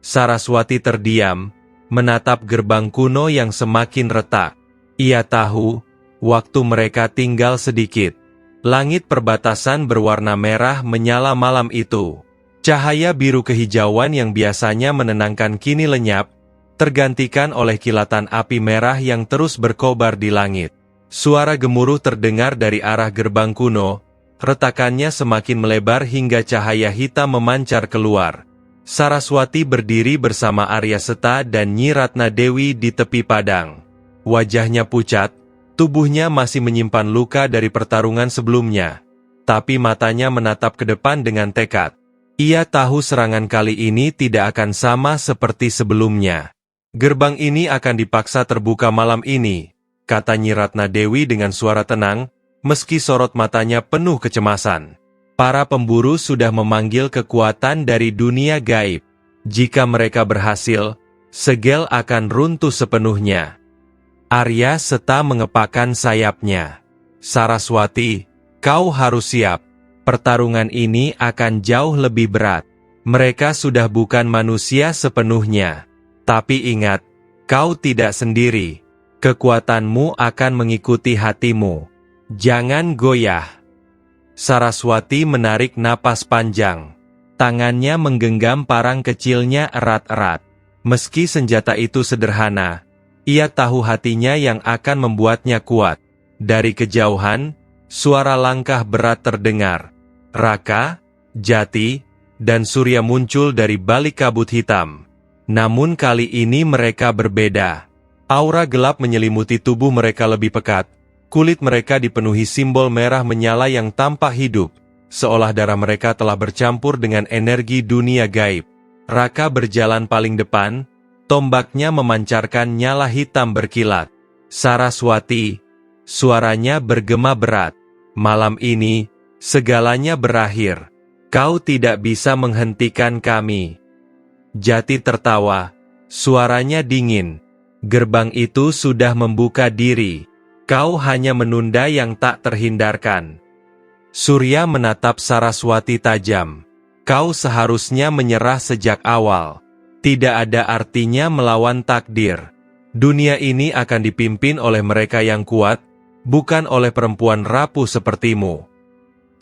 Saraswati terdiam, menatap gerbang kuno yang semakin retak. Ia tahu, waktu mereka tinggal sedikit. Langit perbatasan berwarna merah menyala malam itu. Cahaya biru kehijauan yang biasanya menenangkan kini lenyap, tergantikan oleh kilatan api merah yang terus berkobar di langit. Suara gemuruh terdengar dari arah gerbang kuno, retakannya semakin melebar hingga cahaya hitam memancar keluar. Saraswati berdiri bersama Arya Seta dan Nyi Ratna Dewi di tepi padang. Wajahnya pucat, tubuhnya masih menyimpan luka dari pertarungan sebelumnya. Tapi matanya menatap ke depan dengan tekad. Ia tahu serangan kali ini tidak akan sama seperti sebelumnya. "Gerbang ini akan dipaksa terbuka malam ini," kata Nyi Ratna Dewi dengan suara tenang, meski sorot matanya penuh kecemasan. "Para pemburu sudah memanggil kekuatan dari dunia gaib. Jika mereka berhasil, segel akan runtuh sepenuhnya." Arya Seta mengepakkan sayapnya. "Saraswati, kau harus siap. Pertarungan ini akan jauh lebih berat. Mereka sudah bukan manusia sepenuhnya. Tapi ingat, kau tidak sendiri. Kekuatanmu akan mengikuti hatimu. Jangan goyah." Saraswati menarik napas panjang. Tangannya menggenggam parang kecilnya erat-erat. Meski senjata itu sederhana, ia tahu hatinya yang akan membuatnya kuat. Dari kejauhan, suara langkah berat terdengar. Raka, Jati, dan Surya muncul dari balik kabut hitam. Namun kali ini mereka berbeda. Aura gelap menyelimuti tubuh mereka lebih pekat. Kulit mereka dipenuhi simbol merah menyala yang tampak hidup, seolah darah mereka telah bercampur dengan energi dunia gaib. Raka berjalan paling depan, tombaknya memancarkan nyala hitam berkilat. "Saraswati," suaranya bergema berat. "Malam ini, segalanya berakhir. Kau tidak bisa menghentikan kami." Jati tertawa, suaranya dingin. "Gerbang itu sudah membuka diri. Kau hanya menunda yang tak terhindarkan." Surya menatap Saraswati tajam. "Kau seharusnya menyerah sejak awal. Tidak ada artinya melawan takdir. Dunia ini akan dipimpin oleh mereka yang kuat, bukan oleh perempuan rapuh sepertimu."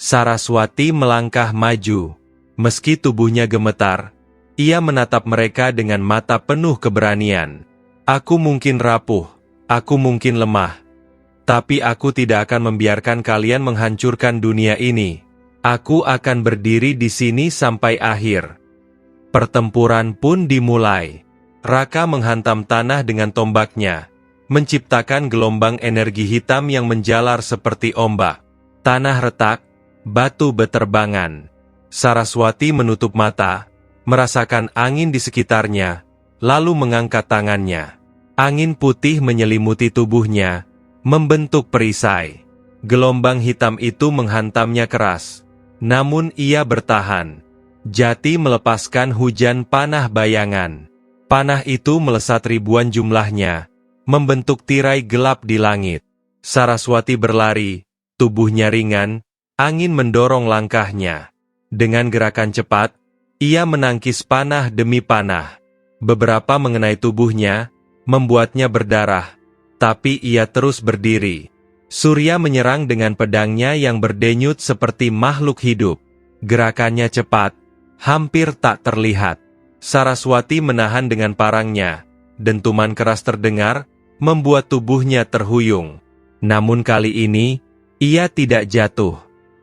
Saraswati melangkah maju. Meski tubuhnya gemetar, ia menatap mereka dengan mata penuh keberanian. "Aku mungkin rapuh, aku mungkin lemah. Tapi aku tidak akan membiarkan kalian menghancurkan dunia ini. Aku akan berdiri di sini sampai akhir." Pertempuran pun dimulai. Raka menghantam tanah dengan tombaknya, menciptakan gelombang energi hitam yang menjalar seperti ombak. Tanah retak, batu beterbangan. Saraswati menutup mata, merasakan angin di sekitarnya, lalu mengangkat tangannya. Angin putih menyelimuti tubuhnya, membentuk perisai. Gelombang hitam itu menghantamnya keras. Namun ia bertahan. Jati melepaskan hujan panah bayangan. Panah itu melesat ribuan jumlahnya, membentuk tirai gelap di langit. Saraswati berlari, tubuhnya ringan, angin mendorong langkahnya. Dengan gerakan cepat, ia menangkis panah demi panah. Beberapa mengenai tubuhnya, membuatnya berdarah, tapi ia terus berdiri. Surya menyerang dengan pedangnya yang berdenyut seperti makhluk hidup. Gerakannya cepat, hampir tak terlihat. Saraswati menahan dengan parangnya. Dentuman keras terdengar, membuat tubuhnya terhuyung. Namun kali ini, ia tidak jatuh.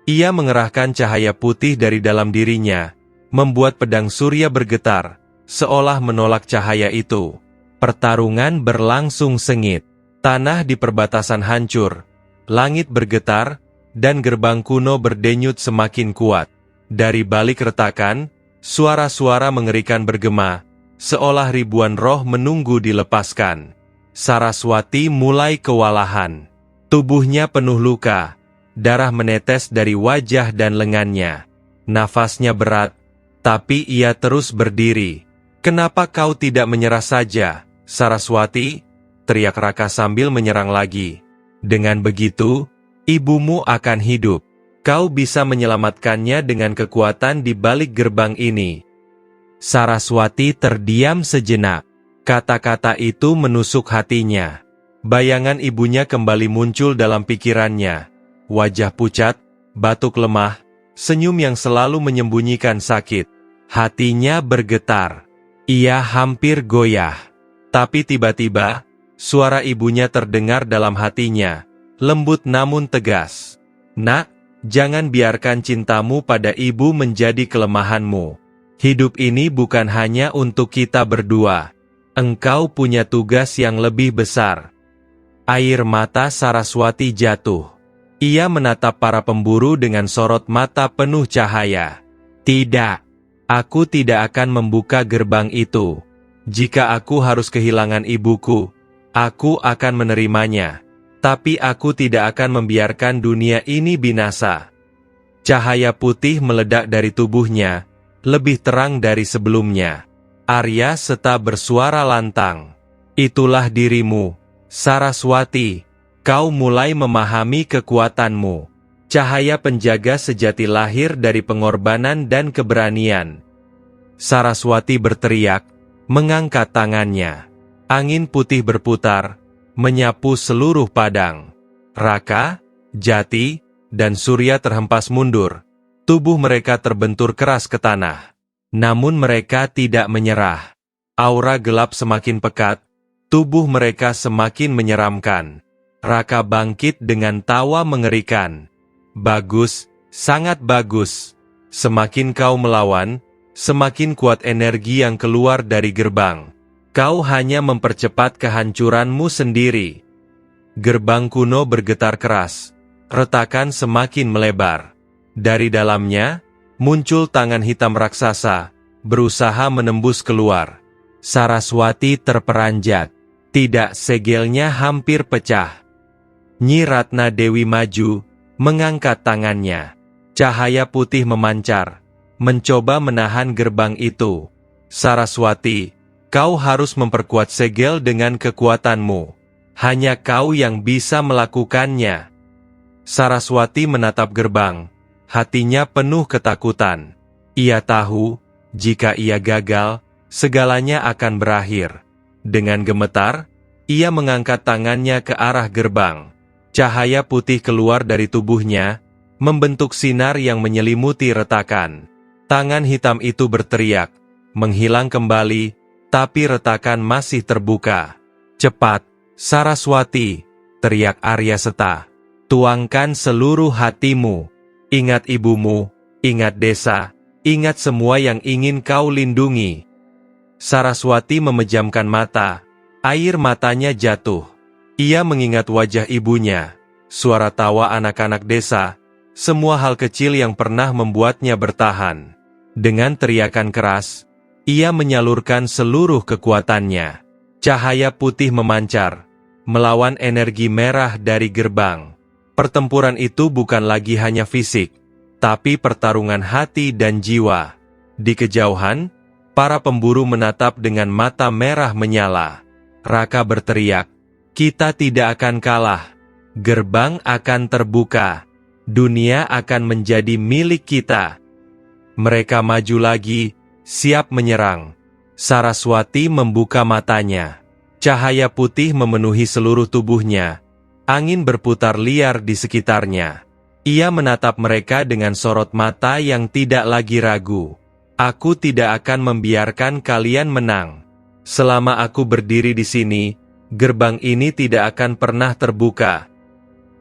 Ia mengerahkan cahaya putih dari dalam dirinya, membuat pedang Surya bergetar, seolah menolak cahaya itu. Pertarungan berlangsung sengit. Tanah di perbatasan hancur, langit bergetar, dan gerbang kuno berdenyut semakin kuat. Dari balik retakan, suara-suara mengerikan bergema, seolah ribuan roh menunggu dilepaskan. Saraswati mulai kewalahan. Tubuhnya penuh luka, darah menetes dari wajah dan lengannya. Nafasnya berat, tapi ia terus berdiri. "Kenapa kau tidak menyerah saja, Saraswati?" teriak Raka sambil menyerang lagi. "Dengan begitu, ibumu akan hidup. Kau bisa menyelamatkannya dengan kekuatan di balik gerbang ini." Saraswati terdiam sejenak. Kata-kata itu menusuk hatinya. Bayangan ibunya kembali muncul dalam pikirannya. Wajah pucat, batuk lemah, senyum yang selalu menyembunyikan sakit. Hatinya bergetar. Ia hampir goyah. Tapi tiba-tiba, suara ibunya terdengar dalam hatinya. Lembut namun tegas. "Nak, jangan biarkan cintamu pada ibu menjadi kelemahanmu. Hidup ini bukan hanya untuk kita berdua. Engkau punya tugas yang lebih besar." Air mata Saraswati jatuh. Ia menatap para pemburu dengan sorot mata penuh cahaya. "Tidak, aku tidak akan membuka gerbang itu. Jika aku harus kehilangan ibuku, aku akan menerimanya. Tapi aku tidak akan membiarkan dunia ini binasa." Cahaya putih meledak dari tubuhnya, lebih terang dari sebelumnya. Arya Seta bersuara lantang. "Itulah dirimu, Saraswati. Kau mulai memahami kekuatanmu." Cahaya penjaga sejati lahir dari pengorbanan dan keberanian. Saraswati berteriak, mengangkat tangannya. Angin putih berputar, menyapu seluruh padang. Raka, Jati, dan Surya terhempas mundur. Tubuh mereka terbentur keras ke tanah. Namun mereka tidak menyerah. Aura gelap semakin pekat, tubuh mereka semakin menyeramkan. Raka bangkit dengan tawa mengerikan. "Bagus, sangat bagus. Semakin kau melawan, semakin kuat energi yang keluar dari gerbang. Kau hanya mempercepat kehancuranmu sendiri." Gerbang kuno bergetar keras. Retakan semakin melebar. Dari dalamnya, muncul tangan hitam raksasa, berusaha menembus keluar. Saraswati terperanjat. Tidak, segelnya hampir pecah. Nyi Ratna Dewi maju, mengangkat tangannya. Cahaya putih memancar, mencoba menahan gerbang itu. "Saraswati, kau harus memperkuat segel dengan kekuatanmu. Hanya kau yang bisa melakukannya." Saraswati menatap gerbang, hatinya penuh ketakutan. Ia tahu, jika ia gagal, segalanya akan berakhir. Dengan gemetar, ia mengangkat tangannya ke arah gerbang. Cahaya putih keluar dari tubuhnya, membentuk sinar yang menyelimuti retakan. Tangan hitam itu berteriak, menghilang kembali, tapi retakan masih terbuka. "Cepat, Saraswati!" teriak Arya Seta. "Tuangkan seluruh hatimu. Ingat ibumu, ingat desa, ingat semua yang ingin kau lindungi." Saraswati memejamkan mata, air matanya jatuh. Ia mengingat wajah ibunya, suara tawa anak-anak desa, semua hal kecil yang pernah membuatnya bertahan. Dengan teriakan keras, ia menyalurkan seluruh kekuatannya. Cahaya putih memancar, melawan energi merah dari gerbang. Pertempuran itu bukan lagi hanya fisik, tapi pertarungan hati dan jiwa. Di kejauhan, para pemburu menatap dengan mata merah menyala. Raka berteriak, "Kita tidak akan kalah. Gerbang akan terbuka. Dunia akan menjadi milik kita." Mereka maju lagi, siap menyerang. Saraswati membuka matanya. Cahaya putih memenuhi seluruh tubuhnya. Angin berputar liar di sekitarnya. Ia menatap mereka dengan sorot mata yang tidak lagi ragu. "Aku tidak akan membiarkan kalian menang. Selama aku berdiri di sini, gerbang ini tidak akan pernah terbuka."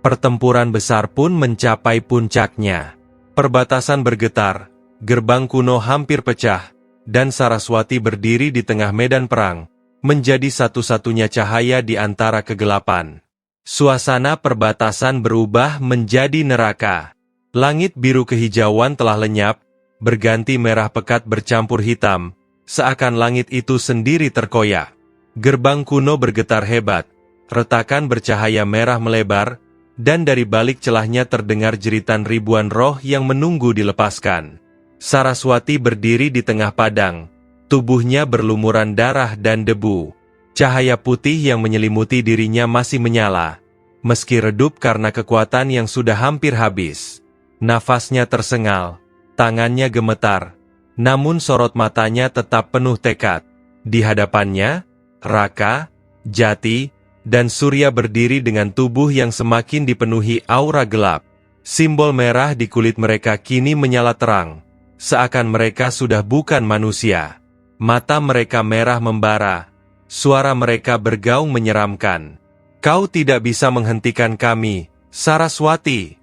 Pertempuran besar pun mencapai puncaknya. Perbatasan bergetar, gerbang kuno hampir pecah, dan Saraswati berdiri di tengah medan perang, menjadi satu-satunya cahaya di antara kegelapan. Suasana perbatasan berubah menjadi neraka. Langit biru kehijauan telah lenyap, berganti merah pekat bercampur hitam, seakan langit itu sendiri terkoyak. Gerbang kuno bergetar hebat, retakan bercahaya merah melebar, dan dari balik celahnya terdengar jeritan ribuan roh yang menunggu dilepaskan. Saraswati berdiri di tengah padang, tubuhnya berlumuran darah dan debu. Cahaya putih yang menyelimuti dirinya masih menyala, meski redup karena kekuatan yang sudah hampir habis. Nafasnya tersengal, tangannya gemetar, namun sorot matanya tetap penuh tekad. Di hadapannya, Raka, Jati, dan Surya berdiri dengan tubuh yang semakin dipenuhi aura gelap. Simbol merah di kulit mereka kini menyala terang, seakan mereka sudah bukan manusia. Mata mereka merah membara, suara mereka bergaung menyeramkan. "Kau tidak bisa menghentikan kami, Saraswati!"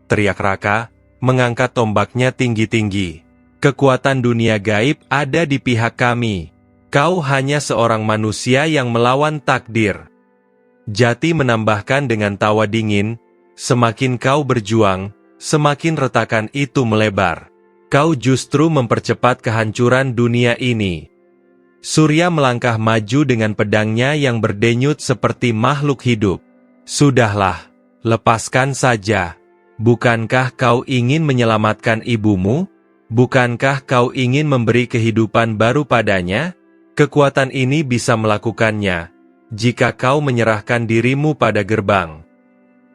teriak Raka, mengangkat tombaknya tinggi-tinggi. "Kekuatan dunia gaib ada di pihak kami. Kau hanya seorang manusia yang melawan takdir." Jati menambahkan dengan tawa dingin, "Semakin kau berjuang, semakin retakan itu melebar. Kau justru mempercepat kehancuran dunia ini." Surya melangkah maju dengan pedangnya yang berdenyut seperti makhluk hidup. "Sudahlah, lepaskan saja. Bukankah kau ingin menyelamatkan ibumu? Bukankah kau ingin memberi kehidupan baru padanya? Kekuatan ini bisa melakukannya jika kau menyerahkan dirimu pada gerbang."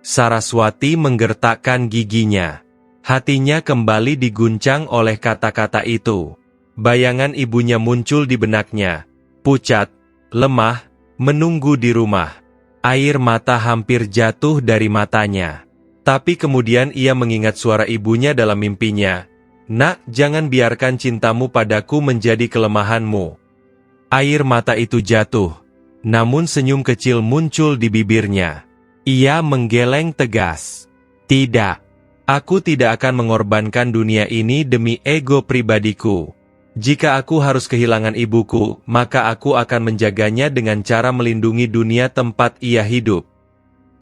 Saraswati menggertakkan giginya. Hatinya kembali diguncang oleh kata-kata itu. Bayangan ibunya muncul di benaknya, pucat, lemah, menunggu di rumah. Air mata hampir jatuh dari matanya. Tapi kemudian ia mengingat suara ibunya dalam mimpinya. "Nak, jangan biarkan cintamu padaku menjadi kelemahanmu." Air mata itu jatuh, namun senyum kecil muncul di bibirnya. Ia menggeleng tegas. "Tidak, aku tidak akan mengorbankan dunia ini demi ego pribadiku. Jika aku harus kehilangan ibuku, maka aku akan menjaganya dengan cara melindungi dunia tempat ia hidup."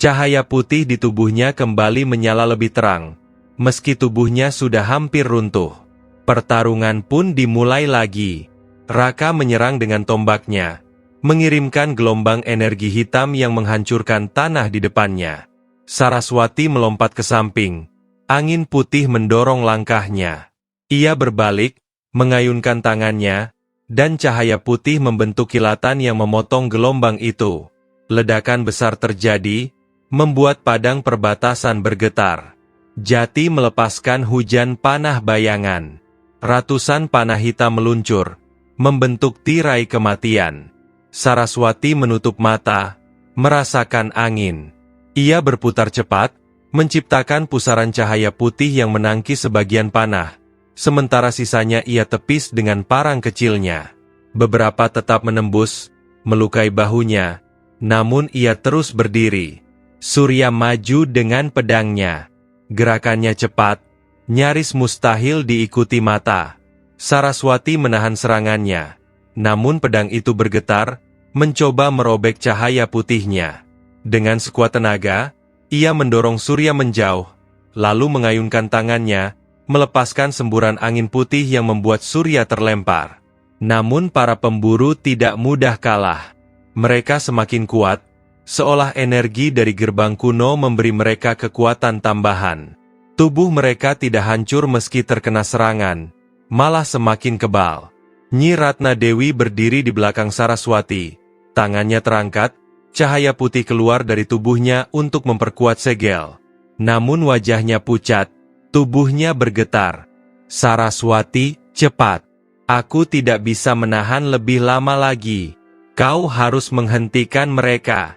Cahaya putih di tubuhnya kembali menyala lebih terang, meski tubuhnya sudah hampir runtuh. Pertarungan pun dimulai lagi. Raka menyerang dengan tombaknya, mengirimkan gelombang energi hitam yang menghancurkan tanah di depannya. Saraswati melompat ke samping, angin putih mendorong langkahnya. Ia berbalik, mengayunkan tangannya, dan cahaya putih membentuk kilatan yang memotong gelombang itu. Ledakan besar terjadi, membuat padang perbatasan bergetar. Jati melepaskan hujan panah bayangan. Ratusan panah hitam meluncur, membentuk tirai kematian. Saraswati menutup mata, merasakan angin. Ia berputar cepat, menciptakan pusaran cahaya putih yang menangkis sebagian panah, sementara sisanya ia tepis dengan parang kecilnya. Beberapa tetap menembus, melukai bahunya, namun ia terus berdiri. Surya maju dengan pedangnya. Gerakannya cepat, nyaris mustahil diikuti mata. Saraswati menahan serangannya, namun pedang itu bergetar, mencoba merobek cahaya putihnya. Dengan sekuat tenaga, ia mendorong Surya menjauh, lalu mengayunkan tangannya, melepaskan semburan angin putih yang membuat Surya terlempar. Namun para pemburu tidak mudah kalah. Mereka semakin kuat, seolah energi dari gerbang kuno memberi mereka kekuatan tambahan. Tubuh mereka tidak hancur meski terkena serangan, malah semakin kebal. Nyi Ratna Dewi berdiri di belakang Saraswati. Tangannya terangkat, cahaya putih keluar dari tubuhnya untuk memperkuat segel. Namun wajahnya pucat, tubuhnya bergetar. "Saraswati, cepat. Aku tidak bisa menahan lebih lama lagi. Kau harus menghentikan mereka."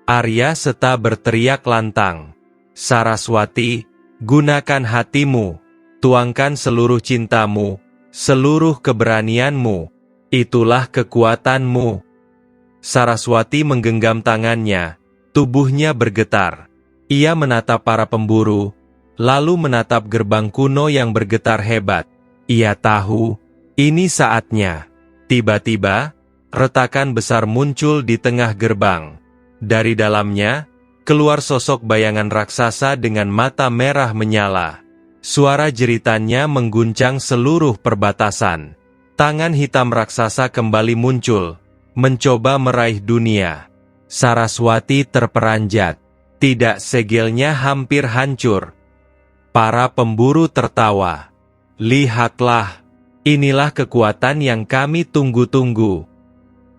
Arya Seta berteriak lantang. "Saraswati, gunakan hatimu. Tuangkan seluruh cintamu, seluruh keberanianmu. Itulah kekuatanmu." Saraswati menggenggam tangannya, tubuhnya bergetar. Ia menatap para pemburu, lalu menatap gerbang kuno yang bergetar hebat. Ia tahu, ini saatnya. Tiba-tiba, retakan besar muncul di tengah gerbang. Dari dalamnya, keluar sosok bayangan raksasa dengan mata merah menyala. Suara jeritannya mengguncang seluruh perbatasan. Tangan hitam raksasa kembali muncul, mencoba meraih dunia. Saraswati terperanjat. Tidak, segelnya hampir hancur. Para pemburu tertawa. Lihatlah, inilah kekuatan yang kami tunggu-tunggu.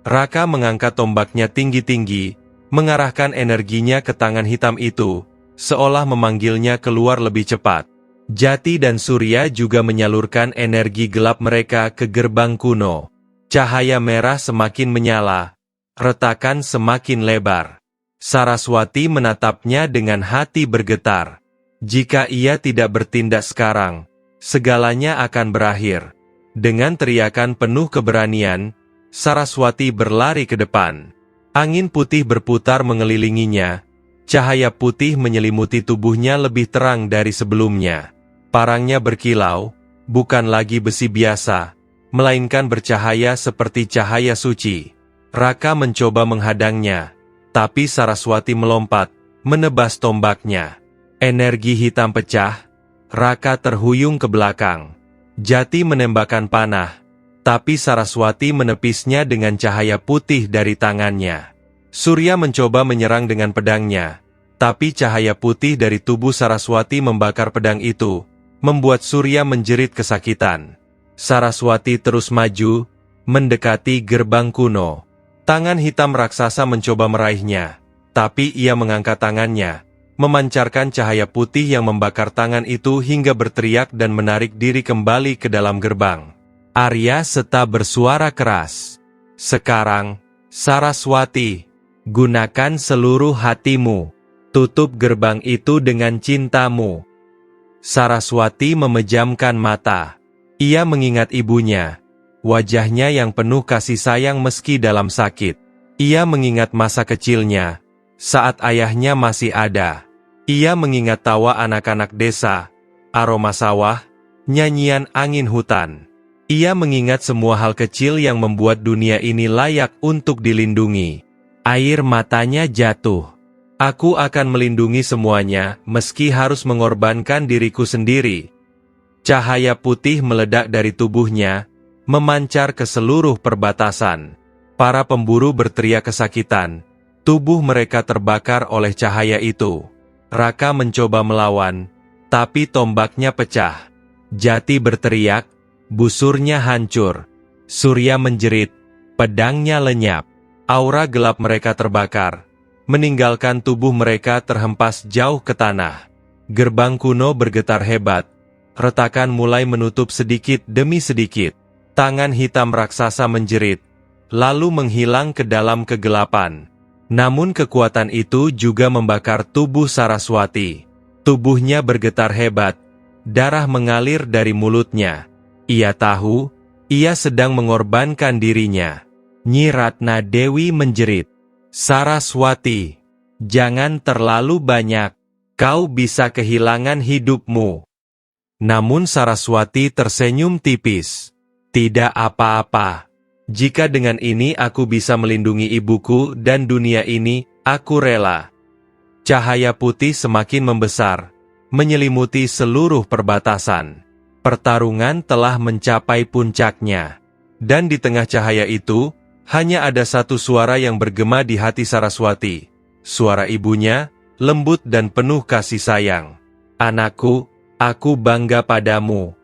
Raka mengangkat tombaknya tinggi-tinggi, mengarahkan energinya ke tangan hitam itu, seolah memanggilnya keluar lebih cepat. Jati dan Surya juga menyalurkan energi gelap mereka ke gerbang kuno. Cahaya merah semakin menyala, retakan semakin lebar. Saraswati menatapnya dengan hati bergetar. Jika ia tidak bertindak sekarang, segalanya akan berakhir. Dengan teriakan penuh keberanian, Saraswati berlari ke depan. Angin putih berputar mengelilinginya. Cahaya putih menyelimuti tubuhnya lebih terang dari sebelumnya. Parangnya berkilau, bukan lagi besi biasa, melainkan bercahaya seperti cahaya suci. Raka mencoba menghadangnya, tapi Saraswati melompat, menebas tombaknya. Energi hitam pecah, Raka terhuyung ke belakang. Jati menembakkan panah, tapi Saraswati menepisnya dengan cahaya putih dari tangannya. Surya mencoba menyerang dengan pedangnya, tapi cahaya putih dari tubuh Saraswati membakar pedang itu, membuat Surya menjerit kesakitan. Saraswati terus maju, mendekati gerbang kuno. Tangan hitam raksasa mencoba meraihnya, tapi ia mengangkat tangannya, memancarkan cahaya putih yang membakar tangan itu hingga berteriak dan menarik diri kembali ke dalam gerbang. Arya Seta bersuara keras. Sekarang, Saraswati, gunakan seluruh hatimu. Tutup gerbang itu dengan cintamu. Saraswati memejamkan mata. Ia mengingat ibunya. Wajahnya yang penuh kasih sayang meski dalam sakit. Ia mengingat masa kecilnya, saat ayahnya masih ada. Ia mengingat tawa anak-anak desa, aroma sawah, nyanyian angin hutan. Ia mengingat semua hal kecil yang membuat dunia ini layak untuk dilindungi. Air matanya jatuh. Aku akan melindungi semuanya, meski harus mengorbankan diriku sendiri. Cahaya putih meledak dari tubuhnya, memancar ke seluruh perbatasan. Para pemburu berteriak kesakitan. Tubuh mereka terbakar oleh cahaya itu. Raka mencoba melawan, tapi tombaknya pecah. Jati berteriak, busurnya hancur. Surya menjerit, pedangnya lenyap. Aura gelap mereka terbakar, meninggalkan tubuh mereka terhempas jauh ke tanah. Gerbang kuno bergetar hebat. Retakan mulai menutup sedikit demi sedikit. Tangan hitam raksasa menjerit, lalu menghilang ke dalam kegelapan. Namun kekuatan itu juga membakar tubuh Saraswati. Tubuhnya bergetar hebat, darah mengalir dari mulutnya. Ia tahu, ia sedang mengorbankan dirinya. Nyi Ratna Dewi menjerit, Saraswati, jangan terlalu banyak, kau bisa kehilangan hidupmu. Namun Saraswati tersenyum tipis. Tidak apa-apa. Jika dengan ini aku bisa melindungi ibuku dan dunia ini, aku rela. Cahaya putih semakin membesar, menyelimuti seluruh perbatasan. Pertarungan telah mencapai puncaknya. Dan di tengah cahaya itu, hanya ada satu suara yang bergema di hati Saraswati. Suara ibunya, lembut dan penuh kasih sayang. Anakku, aku bangga padamu.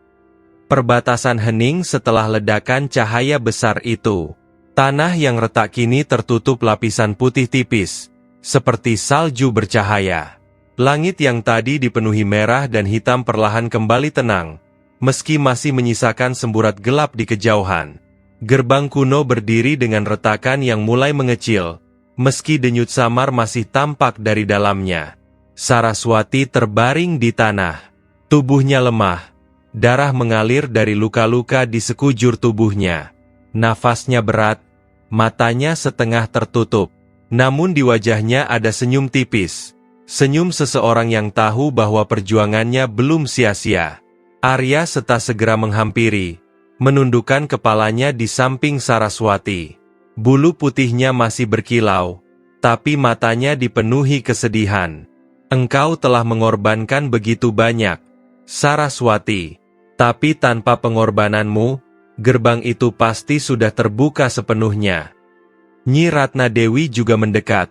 Perbatasan hening setelah ledakan cahaya besar itu. Tanah yang retak kini tertutup lapisan putih tipis, seperti salju bercahaya. Langit yang tadi dipenuhi merah dan hitam perlahan kembali tenang, meski masih menyisakan semburat gelap di kejauhan. Gerbang kuno berdiri dengan retakan yang mulai mengecil, meski denyut samar masih tampak dari dalamnya. Saraswati terbaring di tanah. Tubuhnya lemah. Darah mengalir dari luka-luka di sekujur tubuhnya. Nafasnya berat, matanya setengah tertutup. Namun di wajahnya ada senyum tipis. Senyum seseorang yang tahu bahwa perjuangannya belum sia-sia. Arya Seta segera menghampiri, menundukkan kepalanya di samping Saraswati. Bulu putihnya masih berkilau, tapi matanya dipenuhi kesedihan. Engkau telah mengorbankan begitu banyak, Saraswati. Tapi tanpa pengorbananmu, gerbang itu pasti sudah terbuka sepenuhnya. Nyi Ratna Dewi juga mendekat,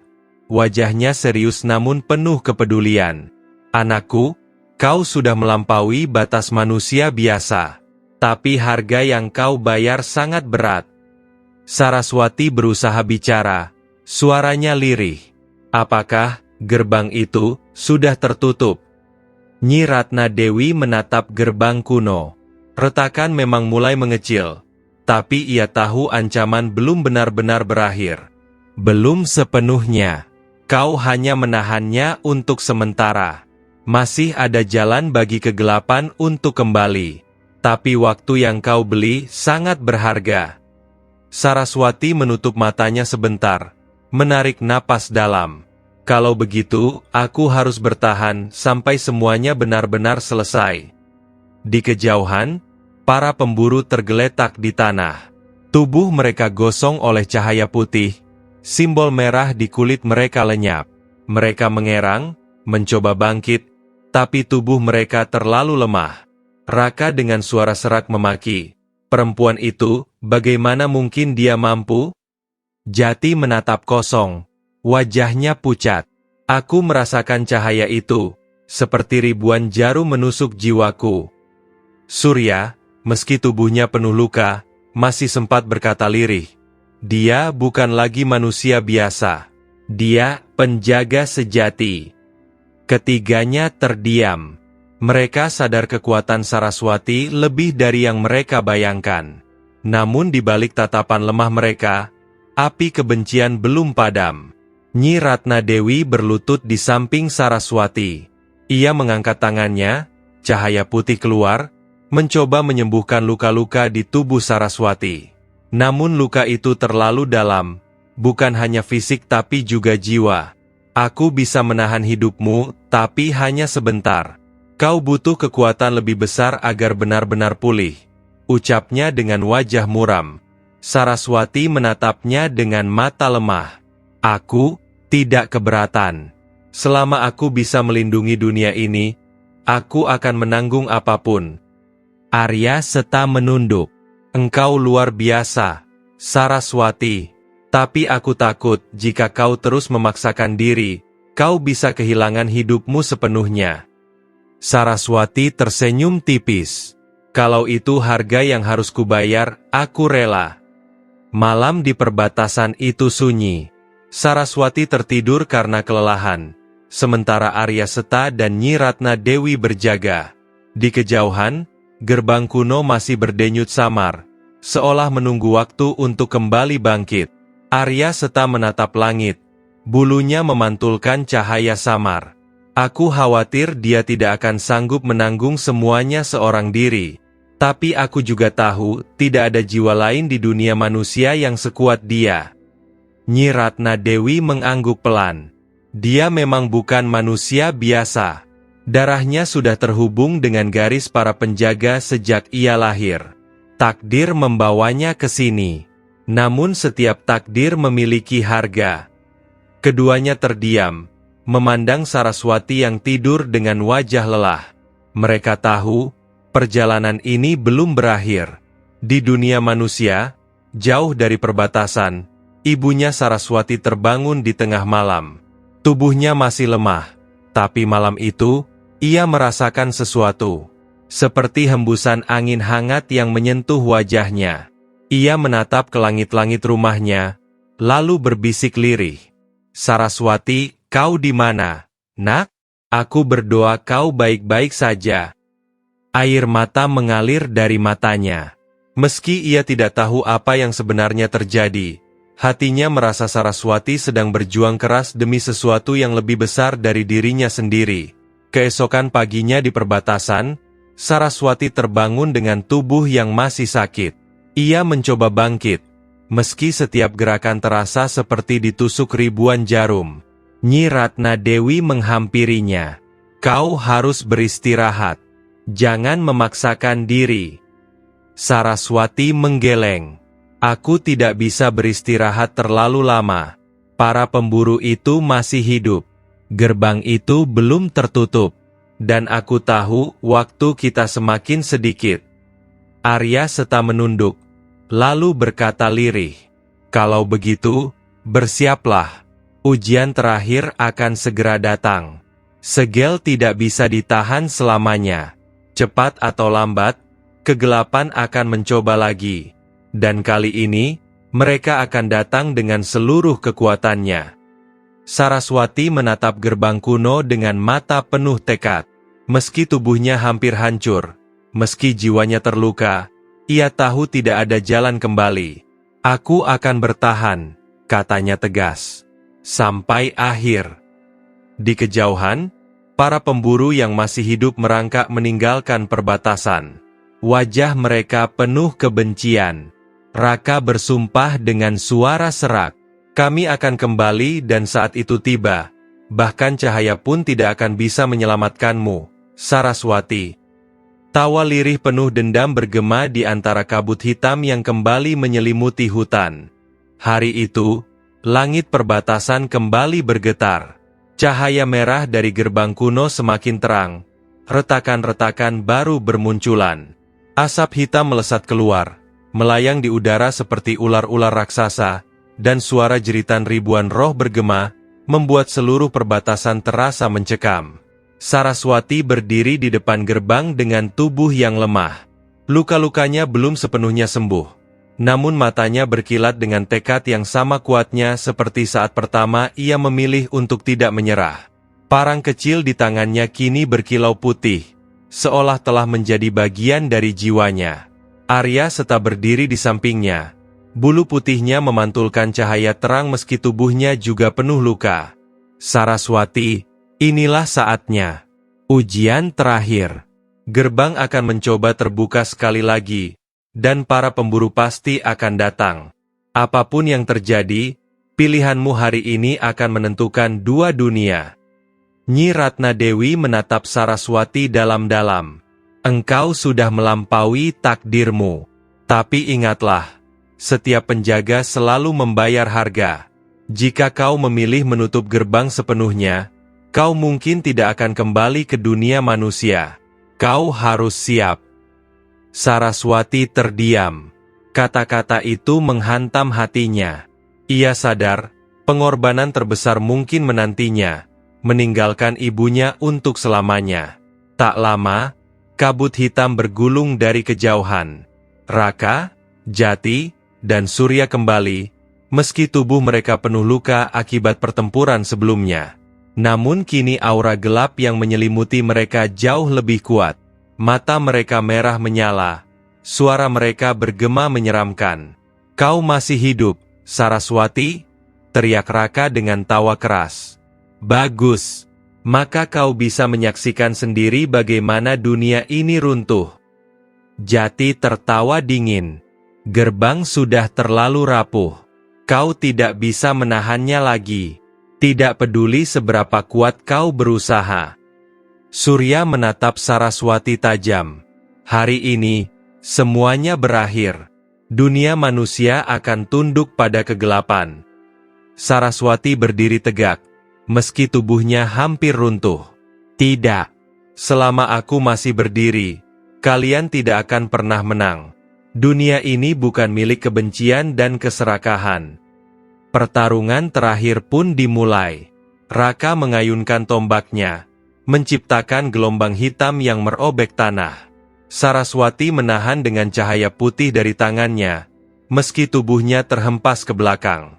wajahnya serius namun penuh kepedulian. Anakku, kau sudah melampaui batas manusia biasa. Tapi harga yang kau bayar sangat berat. Saraswati berusaha bicara, suaranya lirih. Apakah gerbang itu sudah tertutup? Nyi Ratna Dewi menatap gerbang kuno. Retakan memang mulai mengecil, tapi ia tahu ancaman belum benar-benar berakhir. Belum sepenuhnya. Kau hanya menahannya untuk sementara. Masih ada jalan bagi kegelapan untuk kembali. Tapi waktu yang kau beli sangat berharga. Saraswati menutup matanya sebentar, menarik napas dalam. Kalau begitu, aku harus bertahan sampai semuanya benar-benar selesai. Di kejauhan, para pemburu tergeletak di tanah. Tubuh mereka gosong oleh cahaya putih, simbol merah di kulit mereka lenyap. Mereka mengerang, mencoba bangkit, tapi tubuh mereka terlalu lemah. Raka dengan suara serak memaki, perempuan itu, bagaimana mungkin dia mampu? Jati menatap kosong, wajahnya pucat. Aku merasakan cahaya itu, seperti ribuan jarum menusuk jiwaku. Surya, meski tubuhnya penuh luka, masih sempat berkata lirih. Dia bukan lagi manusia biasa. Dia penjaga sejati. Ketiganya terdiam. Mereka sadar kekuatan Saraswati lebih dari yang mereka bayangkan. Namun di balik tatapan lemah mereka, api kebencian belum padam. Nyi Ratna Dewi berlutut di samping Saraswati. Ia mengangkat tangannya, cahaya putih keluar, mencoba menyembuhkan luka-luka di tubuh Saraswati. Namun luka itu terlalu dalam, bukan hanya fisik tapi juga jiwa. Aku bisa menahan hidupmu, tapi hanya sebentar. Kau butuh kekuatan lebih besar agar benar-benar pulih. Ucapnya dengan wajah muram. Saraswati menatapnya dengan mata lemah. Aku tidak keberatan. Selama aku bisa melindungi dunia ini, aku akan menanggung apapun. Arya Seta menunduk. Engkau luar biasa, Saraswati. Tapi aku takut jika kau terus memaksakan diri, kau bisa kehilangan hidupmu sepenuhnya. Saraswati tersenyum tipis. Kalau itu harga yang harus kubayar, aku rela. Malam di perbatasan itu sunyi. Saraswati tertidur karena kelelahan, sementara Arya Seta dan Nyi Ratna Dewi berjaga. Di kejauhan, gerbang kuno masih berdenyut samar, seolah menunggu waktu untuk kembali bangkit. Arya Seta menatap langit, bulunya memantulkan cahaya samar. Aku khawatir dia tidak akan sanggup menanggung semuanya seorang diri. Tapi aku juga tahu tidak ada jiwa lain di dunia manusia yang sekuat dia. Nyi Ratna Dewi mengangguk pelan. Dia memang bukan manusia biasa. Darahnya sudah terhubung dengan garis para penjaga sejak ia lahir. Takdir membawanya ke sini. Namun setiap takdir memiliki harga. Keduanya terdiam, memandang Saraswati yang tidur dengan wajah lelah. Mereka tahu, perjalanan ini belum berakhir. Di dunia manusia, jauh dari perbatasan, ibunya Saraswati terbangun di tengah malam. Tubuhnya masih lemah, tapi malam itu, ia merasakan sesuatu. Seperti hembusan angin hangat yang menyentuh wajahnya. Ia menatap ke langit-langit rumahnya, lalu berbisik lirih. Saraswati, kau di mana, nak? Aku berdoa kau baik-baik saja. Air mata mengalir dari matanya. Meski ia tidak tahu apa yang sebenarnya terjadi, hatinya merasa Saraswati sedang berjuang keras demi sesuatu yang lebih besar dari dirinya sendiri. Keesokan paginya di perbatasan, Saraswati terbangun dengan tubuh yang masih sakit. Ia mencoba bangkit, meski setiap gerakan terasa seperti ditusuk ribuan jarum. Nyi Ratna Dewi menghampirinya. Kau harus beristirahat. Jangan memaksakan diri. Saraswati menggeleng. Aku tidak bisa beristirahat terlalu lama. Para pemburu itu masih hidup. Gerbang itu belum tertutup. Dan aku tahu waktu kita semakin sedikit. Arya Seta menunduk, lalu berkata lirih. Kalau begitu, bersiaplah. Ujian terakhir akan segera datang. Segel tidak bisa ditahan selamanya. Cepat atau lambat, kegelapan akan mencoba lagi. Dan kali ini, mereka akan datang dengan seluruh kekuatannya. Saraswati menatap gerbang kuno dengan mata penuh tekad. Meski tubuhnya hampir hancur, meski jiwanya terluka, ia tahu tidak ada jalan kembali. Aku akan bertahan, katanya tegas. Sampai akhir. Di kejauhan, para pemburu yang masih hidup merangkak meninggalkan perbatasan. Wajah mereka penuh kebencian. Raka bersumpah dengan suara serak. Kami akan kembali dan saat itu tiba. Bahkan cahaya pun tidak akan bisa menyelamatkanmu, Saraswati. Tawa lirih penuh dendam bergema di antara kabut hitam yang kembali menyelimuti hutan. Hari itu, langit perbatasan kembali bergetar. Cahaya merah dari gerbang kuno semakin terang. Retakan-retakan baru bermunculan. Asap hitam melesat keluar, melayang di udara seperti ular-ular raksasa, dan suara jeritan ribuan roh bergema, membuat seluruh perbatasan terasa mencekam. Saraswati berdiri di depan gerbang dengan tubuh yang lemah. Luka-lukanya belum sepenuhnya sembuh. Namun matanya berkilat dengan tekad yang sama kuatnya seperti saat pertama ia memilih untuk tidak menyerah. Parang kecil di tangannya kini berkilau putih, seolah telah menjadi bagian dari jiwanya. Arya Seta berdiri di sampingnya. Bulu putihnya memantulkan cahaya terang meski tubuhnya juga penuh luka. Saraswati, inilah saatnya. Ujian terakhir. Gerbang akan mencoba terbuka sekali lagi, dan para pemburu pasti akan datang. Apapun yang terjadi, pilihanmu hari ini akan menentukan dua dunia. Nyi Ratna Dewi menatap Saraswati dalam-dalam. Engkau sudah melampaui takdirmu. Tapi ingatlah, setiap penjaga selalu membayar harga. Jika kau memilih menutup gerbang sepenuhnya, kau mungkin tidak akan kembali ke dunia manusia. Kau harus siap. Saraswati terdiam. Kata-kata itu menghantam hatinya. Ia sadar, pengorbanan terbesar mungkin menantinya, meninggalkan ibunya untuk selamanya. Tak lama, kabut hitam bergulung dari kejauhan. Raka, Jati, dan Surya kembali, meski tubuh mereka penuh luka akibat pertempuran sebelumnya. Namun kini aura gelap yang menyelimuti mereka jauh lebih kuat. Mata mereka merah menyala. Suara mereka bergema menyeramkan. Kau masih hidup, Saraswati? Teriak Raka dengan tawa keras. Bagus. Maka kau bisa menyaksikan sendiri bagaimana dunia ini runtuh. Jati tertawa dingin. Gerbang sudah terlalu rapuh. Kau tidak bisa menahannya lagi. Tidak peduli seberapa kuat kau berusaha. Surya menatap Saraswati tajam. Hari ini, semuanya berakhir. Dunia manusia akan tunduk pada kegelapan. Saraswati berdiri tegak, meski tubuhnya hampir runtuh. Tidak. Selama aku masih berdiri, kalian tidak akan pernah menang. Dunia ini bukan milik kebencian dan keserakahan. Pertarungan terakhir pun dimulai. Raka mengayunkan tombaknya, menciptakan gelombang hitam yang merobek tanah. Saraswati menahan dengan cahaya putih dari tangannya, meski tubuhnya terhempas ke belakang.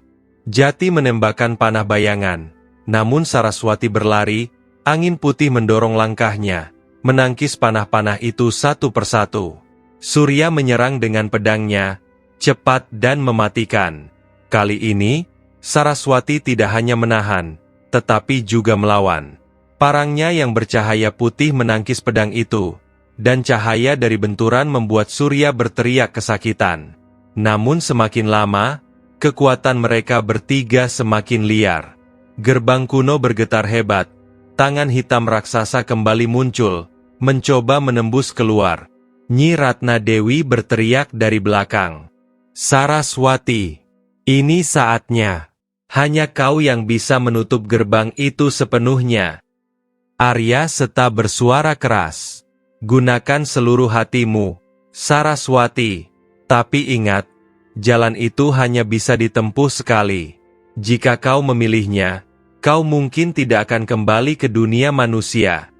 Jati menembakkan panah bayangan, namun Saraswati berlari, angin putih mendorong langkahnya, menangkis panah-panah itu satu persatu. Surya menyerang dengan pedangnya, cepat dan mematikan. Kali ini, Saraswati tidak hanya menahan, tetapi juga melawan. Parangnya yang bercahaya putih menangkis pedang itu, dan cahaya dari benturan membuat Surya berteriak kesakitan. Namun semakin lama, kekuatan mereka bertiga semakin liar. Gerbang kuno bergetar hebat, tangan hitam raksasa kembali muncul, mencoba menembus keluar. Nyi Ratna Dewi berteriak dari belakang. Saraswati, ini saatnya. Hanya kau yang bisa menutup gerbang itu sepenuhnya. Arya Seta bersuara keras. Gunakan seluruh hatimu, Saraswati. Tapi ingat, jalan itu hanya bisa ditempuh sekali. Jika kau memilihnya, kau mungkin tidak akan kembali ke dunia manusia."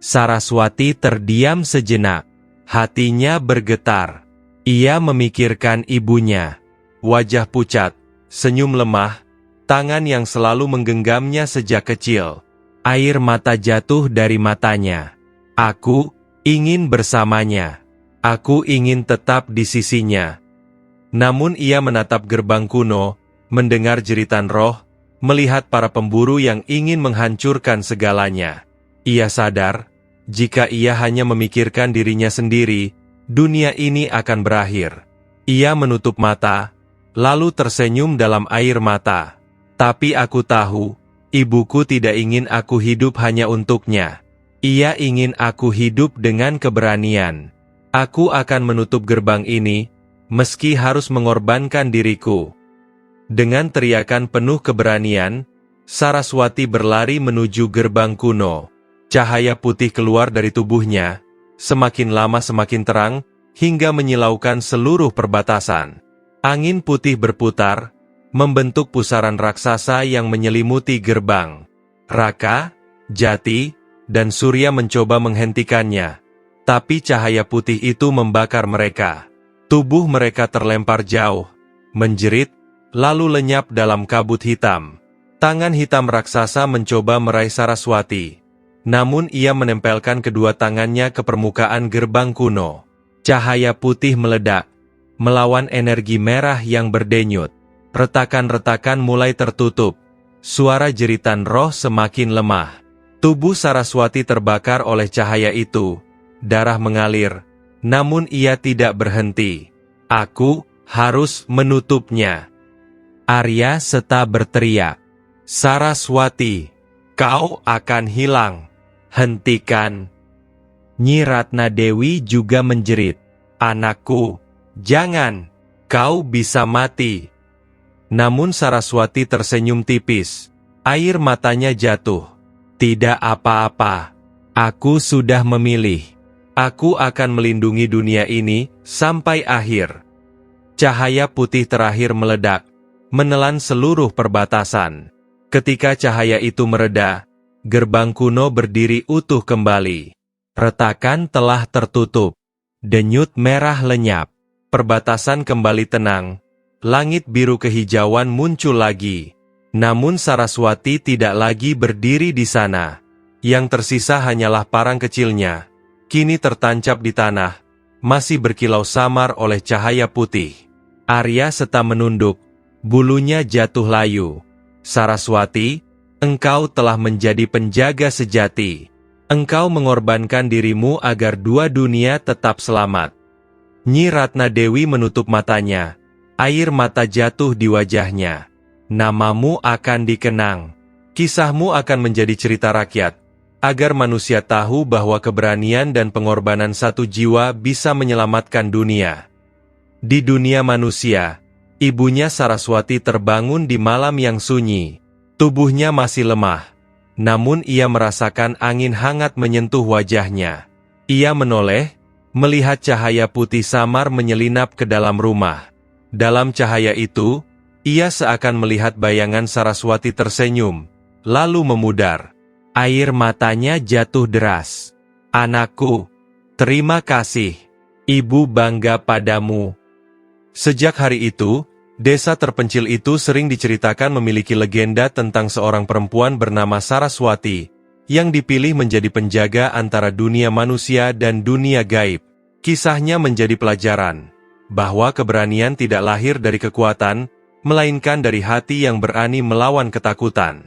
Saraswati terdiam sejenak. Hatinya bergetar. Ia memikirkan ibunya. Wajah pucat, senyum lemah, tangan yang selalu menggenggamnya sejak kecil. Air mata jatuh dari matanya. "Aku ingin bersamanya. Aku ingin tetap di sisinya." Namun ia menatap gerbang kuno, mendengar jeritan roh, melihat para pemburu yang ingin menghancurkan segalanya. Ia sadar, jika ia hanya memikirkan dirinya sendiri, dunia ini akan berakhir. Ia menutup mata, lalu tersenyum dalam air mata. "Tapi aku tahu, ibuku tidak ingin aku hidup hanya untuknya. Ia ingin aku hidup dengan keberanian. Aku akan menutup gerbang ini, meski harus mengorbankan diriku." Dengan teriakan penuh keberanian, Saraswati berlari menuju gerbang kuno. Cahaya putih keluar dari tubuhnya, semakin lama semakin terang, hingga menyilaukan seluruh perbatasan. Angin putih berputar, membentuk pusaran raksasa yang menyelimuti gerbang. Raka, Jati, dan Surya mencoba menghentikannya, tapi cahaya putih itu membakar mereka. Tubuh mereka terlempar jauh, menjerit, lalu lenyap dalam kabut hitam. Tangan hitam raksasa mencoba meraih Saraswati, namun ia menempelkan kedua tangannya ke permukaan gerbang kuno. Cahaya putih meledak, melawan energi merah yang berdenyut. Retakan-retakan mulai tertutup. Suara jeritan roh semakin lemah. Tubuh Saraswati terbakar oleh cahaya itu. Darah mengalir, namun ia tidak berhenti. "Aku harus menutupnya." Arya Seta berteriak, "Saraswati, kau akan hilang. Hentikan." Nyi Ratna Dewi juga menjerit, "Anakku, jangan, kau bisa mati." Namun Saraswati tersenyum tipis. Air matanya jatuh. "Tidak apa-apa. Aku sudah memilih. Aku akan melindungi dunia ini sampai akhir." Cahaya putih terakhir meledak, menelan seluruh perbatasan. Ketika cahaya itu mereda, gerbang kuno berdiri utuh kembali. Retakan telah tertutup. Denyut merah lenyap. Perbatasan kembali tenang. Langit biru kehijauan muncul lagi. Namun Saraswati tidak lagi berdiri di sana. Yang tersisa hanyalah parang kecilnya. Kini tertancap di tanah, masih berkilau samar oleh cahaya putih. Arya Seta menunduk, bulunya jatuh layu. "Saraswati, engkau telah menjadi penjaga sejati. Engkau mengorbankan dirimu agar dua dunia tetap selamat." Nyi Ratna Dewi menutup matanya. Air mata jatuh di wajahnya. "Namamu akan dikenang. Kisahmu akan menjadi cerita rakyat, agar manusia tahu bahwa keberanian dan pengorbanan satu jiwa bisa menyelamatkan dunia." Di dunia manusia, ibunya Saraswati terbangun di malam yang sunyi. Tubuhnya masih lemah, namun ia merasakan angin hangat menyentuh wajahnya. Ia menoleh, melihat cahaya putih samar menyelinap ke dalam rumah. Dalam cahaya itu, ia seakan melihat bayangan Saraswati tersenyum, lalu memudar. Air matanya jatuh deras. "Anakku, terima kasih. Ibu bangga padamu." Sejak hari itu, desa terpencil itu sering diceritakan memiliki legenda tentang seorang perempuan bernama Saraswati, yang dipilih menjadi penjaga antara dunia manusia dan dunia gaib. Kisahnya menjadi pelajaran, bahwa keberanian tidak lahir dari kekuatan, melainkan dari hati yang berani melawan ketakutan.